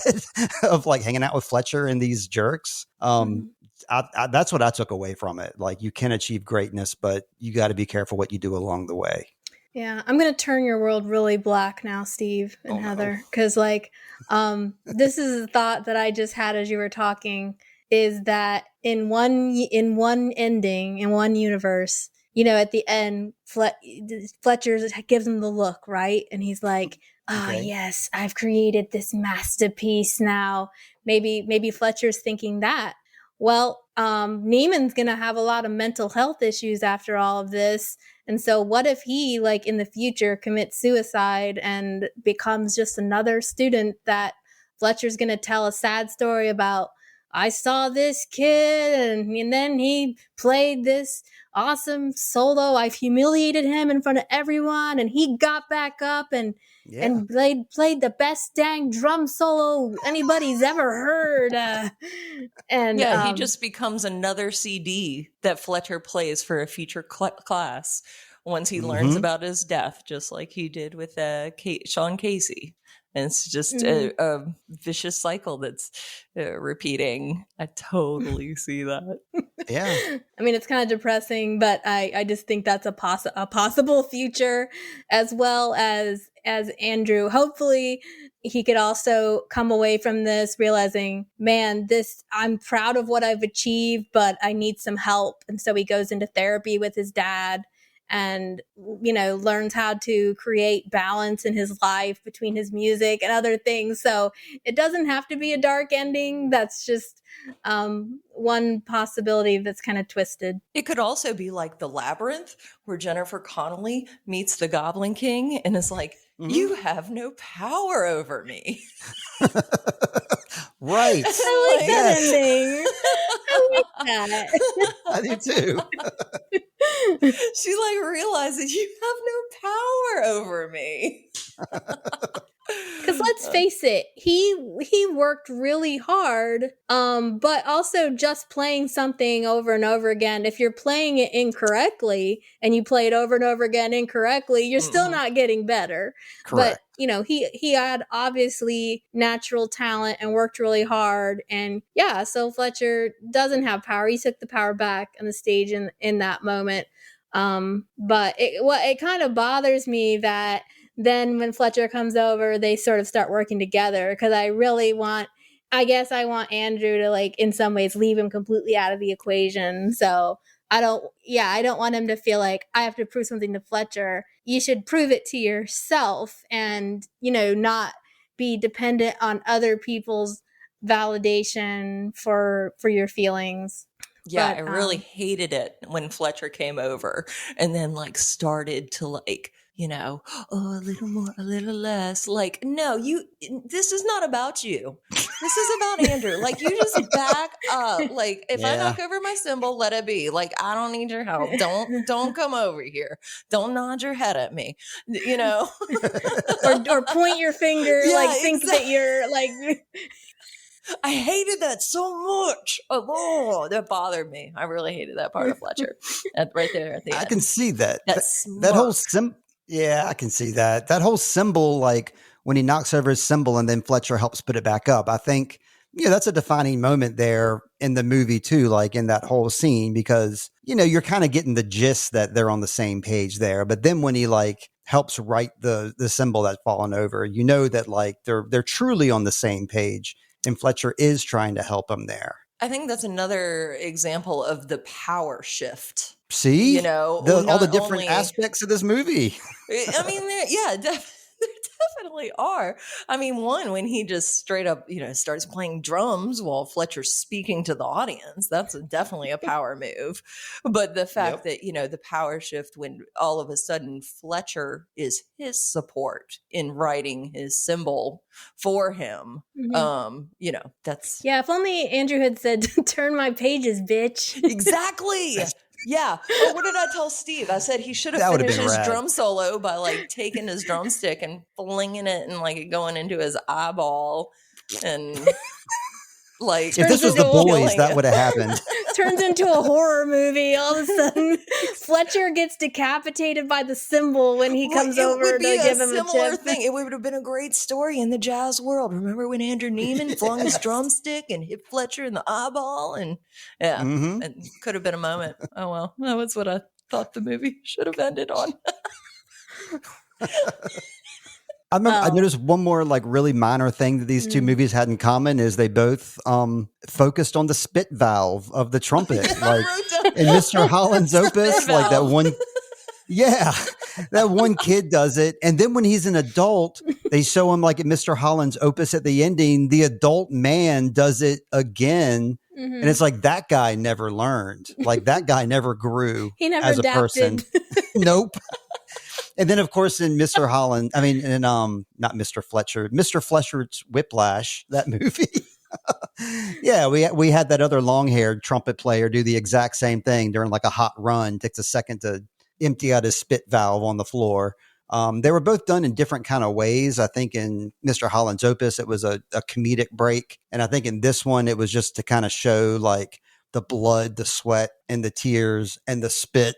of like hanging out with Fletcher and these jerks? That's what I took away from it. Like, you can achieve greatness, but you got to be careful what you do along the way. Yeah, I'm going to turn your world really black now, Steve and Heather, because this is a thought that I just had as you were talking, is that in one ending, in one universe, at the end, Fletcher gives him the look, right? And he's like, yes, I've created this masterpiece now. Maybe Fletcher's thinking that. Well, Neiman's going to have a lot of mental health issues after all of this. And so what if he, like, in the future commits suicide and becomes just another student that Fletcher's going to tell a sad story about? I saw this kid and then he played this awesome solo. I've humiliated him in front of everyone and he got back up and played the best dang drum solo anybody's ever heard. He just becomes another CD that Fletcher plays for a future class once he learns about his death, just like he did with Sean Casey. And it's just a vicious cycle that's repeating. I totally see that. Yeah. I mean, it's kind of depressing, but I just think that's a possible future, as well as Andrew. Hopefully he could also come away from this realizing, man, I'm proud of what I've achieved, but I need some help. And so he goes into therapy with his dad and, learns how to create balance in his life between his music and other things. So it doesn't have to be a dark ending. That's just one possibility that's kind of twisted. It could also be like The Labyrinth, where Jennifer Connelly meets the Goblin King and is like, you have no power over me. Right. I like that ending. I like that. I do too. She like realizes you have no power over me. Because let's face it, he worked really hard, but also just playing something over and over again. If you're playing it incorrectly and you play it over and over again incorrectly, you're still not getting better. Correct. But he had obviously natural talent and worked really hard, and so Fletcher doesn't have power. He took the power back on the stage in that moment. But it kind of bothers me that then when Fletcher comes over, they sort of start working together, because I want Andrew to, like, in some ways leave him completely out of the equation. So I don't want him to feel like I have to prove something to Fletcher. You should prove it to yourself and, not be dependent on other people's validation for your feelings. Yeah, I really hated it when Fletcher came over and then like started to like, a little more, a little less. Like, no, this is not about you. This is about Andrew. Like, you just back up. Like, if I knock over my cymbal, let it be. Like, I don't need your help. Don't come over here. Don't nod your head at me. or point your finger. Think that you're like. I hated that so much. Oh, that bothered me. I really hated that part of Fletcher. Right there at the end. I can see that. That whole I can see that. That whole symbol, like when he knocks over his cymbal and then Fletcher helps put it back up. I think Yeah, that's a defining moment there in the movie too, like in that whole scene, because, you're kind of getting the gist that they're on the same page there. But then when he like helps write the symbol that's fallen over, that like they're truly on the same page, and Fletcher is trying to help him there. I think that's another example of the power shift. See, all the different aspects of this movie. I mean, there definitely are. I mean, one, when he just straight up, starts playing drums while Fletcher's speaking to the audience, that's definitely a power move. But the fact that, the power shift when all of a sudden Fletcher is his support in writing his symbol for him. That's. Yeah, if only Andrew had said, turn my pages, bitch. Exactly. Yeah. Oh, what did I tell Steve? I said he should have finished his drum solo by like taking his drumstick and flinging it and like going into his eyeball. And like, if this was The Boys, that would have happened. Turns into a horror movie. All of a sudden, Fletcher gets decapitated by the cymbal when he comes over to give him a tip. Thing. It would have been a great story in the jazz world. Remember when Andrew Neiman flung his drumstick and hit Fletcher in the eyeball? And it could have been a moment. Oh, well, that was what I thought the movie should have ended on. I noticed one more like really minor thing that these two movies had in common is they both focused on the spit valve of the trumpet. Like in Mr. Holland's Opus, like that one. Yeah, that one kid does it. And then when he's an adult, they show him like at Mr. Holland's Opus at the ending, the adult man does it again. Mm-hmm. And it's like that guy never learned. Like that guy never grew he never as adapted. A person. Nope. And then, of course, in Mr. Holland, not Mr. Fletcher, Mr. Fletcher's Whiplash, that movie. Yeah, we had that other long-haired trumpet player do the exact same thing during like a hot run. Takes a second to empty out his spit valve on the floor. They were both done in different kind of ways. I think in Mr. Holland's Opus, it was a comedic break. And I think in this one, it was just to kind of show like the blood, the sweat, and the tears and the spit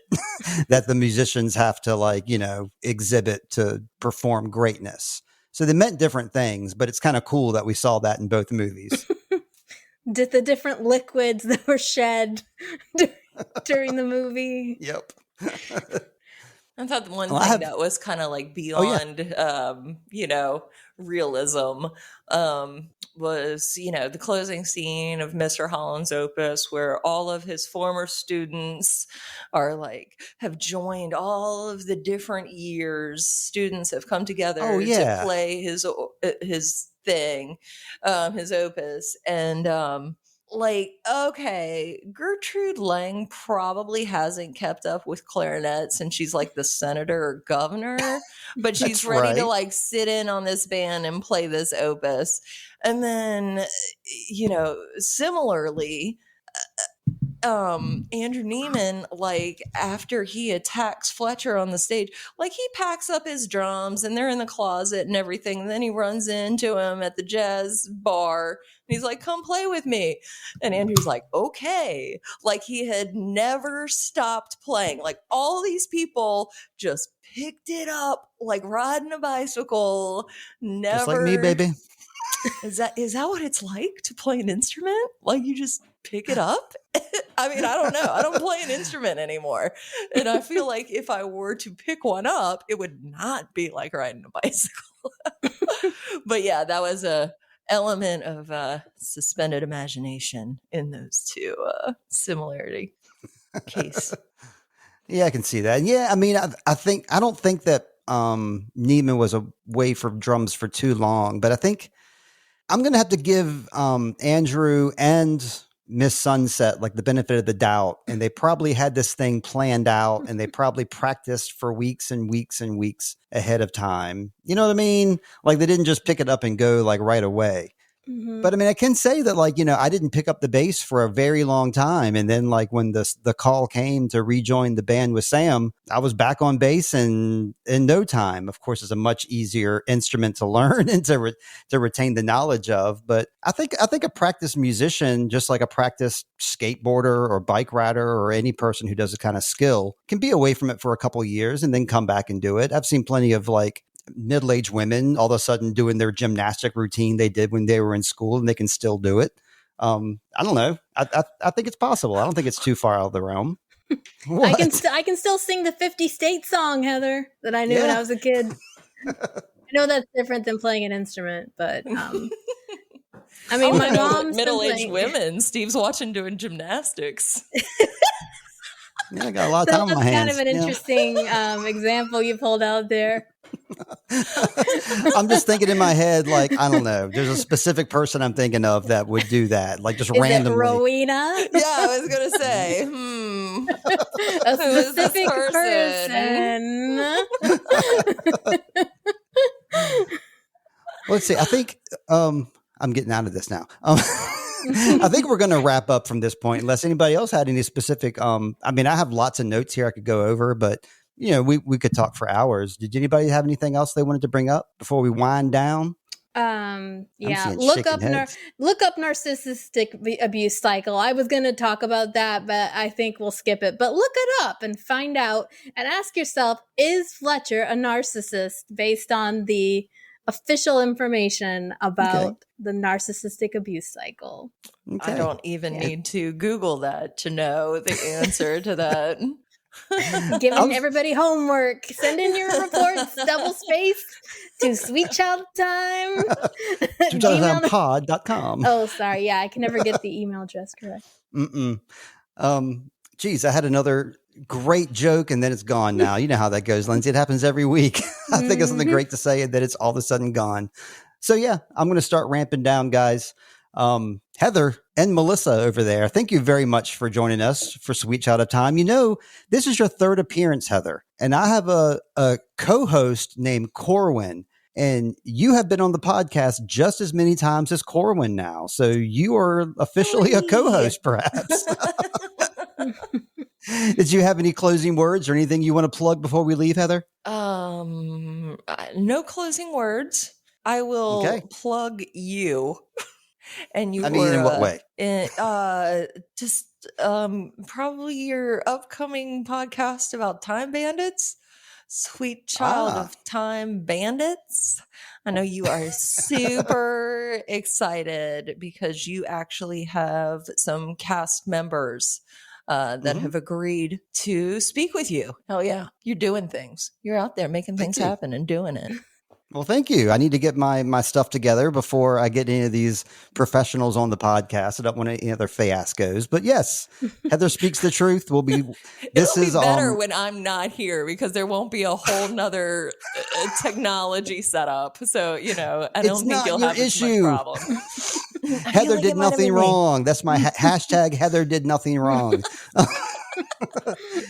that the musicians have to exhibit to perform greatness. So they meant different things, but it's kind of cool that we saw that in both movies. Did the different liquids that were shed during the movie. Yep. I thought the one thing that was kind of like beyond, realism was, the closing scene of Mr. Holland's Opus where all of his former students are like, have joined all of the different years. Students have come together to play his thing, his opus. And, Gertrude Lang probably hasn't kept up with clarinets and she's like the senator or governor, but she's ready to like sit in on this band and play this opus. And then, similarly, Andrew Neiman, like after he attacks Fletcher on the stage, like he packs up his drums and they're in the closet and everything. And then he runs into him at the jazz bar and he's like, come play with me. And Andrew's like, okay. Like he had never stopped playing. Like all these people just picked it up, like riding a bicycle. Never. Just like me, baby. Is that what it's like to play an instrument? Like you just pick it up? I mean, I don't know. I don't play an instrument anymore. And I feel like if I were to pick one up, it would not be like riding a bicycle. But yeah, that was a element of suspended imagination in those two similarity case. Yeah, I can see that. Yeah, I mean, I don't think that Neiman was away from drums for too long, but I think I'm going to have to give Andrew and Miss Sunset like the benefit of the doubt. And they probably had this thing planned out and they probably practiced for weeks and weeks and weeks ahead of time. You know what I mean? Like they didn't just pick it up and go like right away. Mm-hmm. But I mean, I can say that like, I didn't pick up the bass for a very long time. And then like when the call came to rejoin the band with Sam, I was back on bass in no time. Of course, it's a much easier instrument to learn and to retain the knowledge of. But I think a practiced musician, just like a practiced skateboarder or bike rider or any person who does a kind of skill, can be away from it for a couple of years and then come back and do it. I've seen plenty of like middle-aged women all of a sudden doing their gymnastic routine they did when they were in school, and they can still do it. I don't know. I think it's possible. I don't think it's too far out of the realm. I can still sing the 50 State song, Heather, that I knew when I was a kid. I know that's different than playing an instrument, but I mean, my mom's middle-aged women. Steve's watching doing gymnastics. Yeah, I got a lot of time on my hands. That's kind of an interesting example you pulled out there. I'm just thinking in my head, like, I don't know. There's a specific person I'm thinking of that would do that, like just randomly. Is it Rowena? Yeah, I was gonna say, a specific person. Let's see. I think I'm getting out of this now. I think we're going to wrap up from this point, unless anybody else had any specific. I mean, I have lots of notes here I could go over, but we could talk for hours. Did anybody have anything else they wanted to bring up before we wind down? Yeah. Look up narcissistic abuse cycle. I was going to talk about that, but I think we'll skip it. But look it up and find out, and ask yourself: is Fletcher a narcissist based on the official information about the narcissistic abuse cycle? I don't even need to Google that to know the answer to that. Giving everybody homework. Send in your reports, double space, to sweetchildtime. sweetchildtimepod.com. Oh, sorry. Yeah, I can never get the email address correct. Geez, I had another great joke and then it's gone now. You know how that goes, Lindsey. It happens every week. I think of something great to say and then it's all of a sudden gone. So yeah, I'm going to start ramping down, guys. Heather and Melissa over there, thank you very much for joining us for Sweet Child of Time. This is your third appearance, Heather, and I have a co-host named Corwin, and you have been on the podcast just as many times as Corwin now. So you are officially a co-host, perhaps. Did you have any closing words or anything you want to plug before we leave, Heather? No closing words. I will plug you. And you in what way? Probably your upcoming podcast about Time Bandits. Sweet Child of Time Bandits. I know you are super excited because you actually have some cast members that have agreed to speak with you. Hell yeah. You're doing things. You're out there making things happen and doing it. Well, thank you. I need to get my stuff together before I get any of these professionals on the podcast. I don't want any other fiascos. But yes, Heather speaks the truth. It'll be better when I'm not here because there won't be a whole nother technology set up. So, I don't think you'll have as much problem. Heather did nothing wrong. That's my hashtag. Heather did nothing wrong. Oh,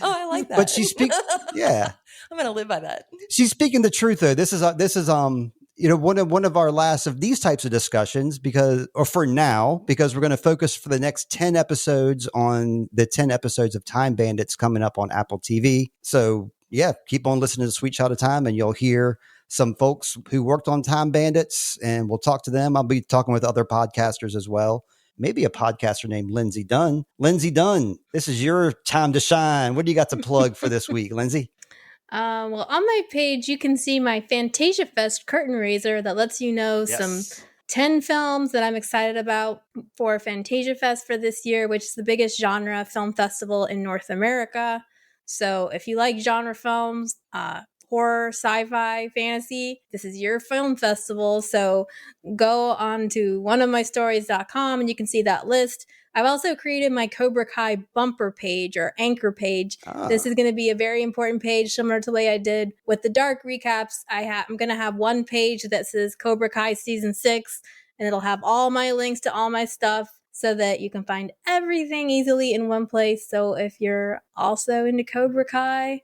I like that. But she speaks. Yeah. I'm going to live by that. She's speaking the truth, though. This is one of our last of these types of discussions because we're going to focus for the next 10 episodes on the 10 episodes of Time Bandits coming up on Apple TV. So yeah, keep on listening to Sweet Child of Time and you'll hear some folks who worked on Time Bandits and we'll talk to them. I'll be talking with other podcasters as well. Maybe a podcaster named Lindsey Dunn. Lindsey Dunn, this is your time to shine. What do you got to plug for this week, Lindsey? Well, on my page, you can see my Fantasia Fest curtain raiser that lets you know some 10 films that I'm excited about for Fantasia Fest for this year, which is the biggest genre film festival in North America. So if you like genre films, horror, sci-fi, fantasy, this is your film festival. So go on to oneofmystories.com and you can see that list. I've also created my Cobra Kai bumper page or anchor page. This is going to be a very important page, similar to the way I did with the dark recaps. I'm going to have one page that says Cobra Kai Season 6, and it'll have all my links to all my stuff so that you can find everything easily in one place. So if you're also into Cobra Kai,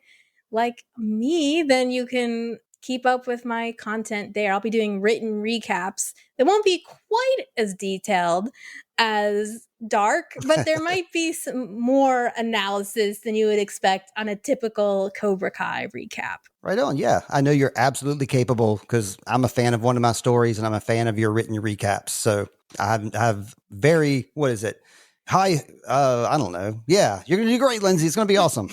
like me, then you can keep up with my content there. I'll be doing written recaps. They won't be quite as detailed as dark, but there might be some more analysis than you would expect on a typical Cobra Kai recap. Right on. Yeah. I know you're absolutely capable because I'm a fan of one of my stories and I'm a fan of your written recaps. So I have very, what is it? High, I don't know. Yeah. You're going to do great, Lindsey. It's going to be awesome.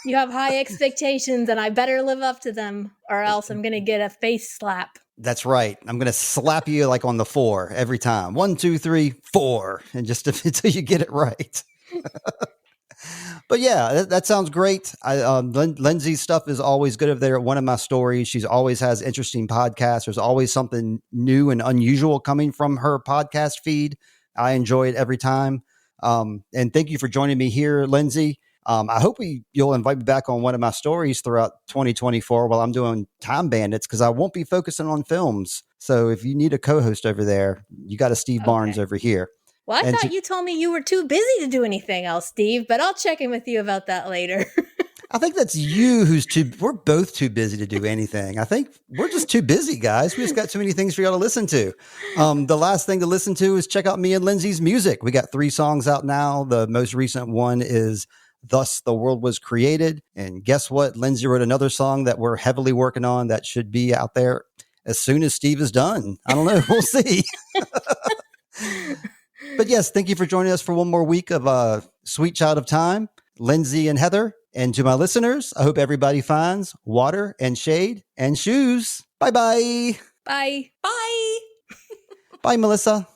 You have high expectations, and I better live up to them, or else I'm going to get a face slap. That's right. I'm going to slap you like on the 4 every time. 1, 2, 3, 4. And just until you get it right. But yeah, that sounds great. Lindsey's stuff is always good over there at One of My Stories. She's always has interesting podcasts. There's always something new and unusual coming from her podcast feed. I enjoy it every time. And thank you for joining me here, Lindsey. I hope you'll invite me back on One of My Stories throughout 2024 while I'm doing Time Bandits, because I won't be focusing on films. So if you need a co-host over there, you got a Steve Barnes over here. Well, I thought you told me you were too busy to do anything else, Steve, but I'll check in with you about that later. I think that's you we're both too busy to do anything. I think we're just too busy, guys. We just got too many things for y'all to listen to. The last thing to listen to is check out me and Lindsey's music. We got 3 songs out now. The most recent one is Thus the World Was Created. And guess what? Lindsey wrote another song that we're heavily working on that should be out there as soon as Steve is done. I don't know. We'll see. But yes, thank you for joining us for one more week of Sweet Child of Time, Lindsey and Heather. And to my listeners, I hope everybody finds water and shade and shoes. Bye-bye. Bye. Bye. Bye, Melissa.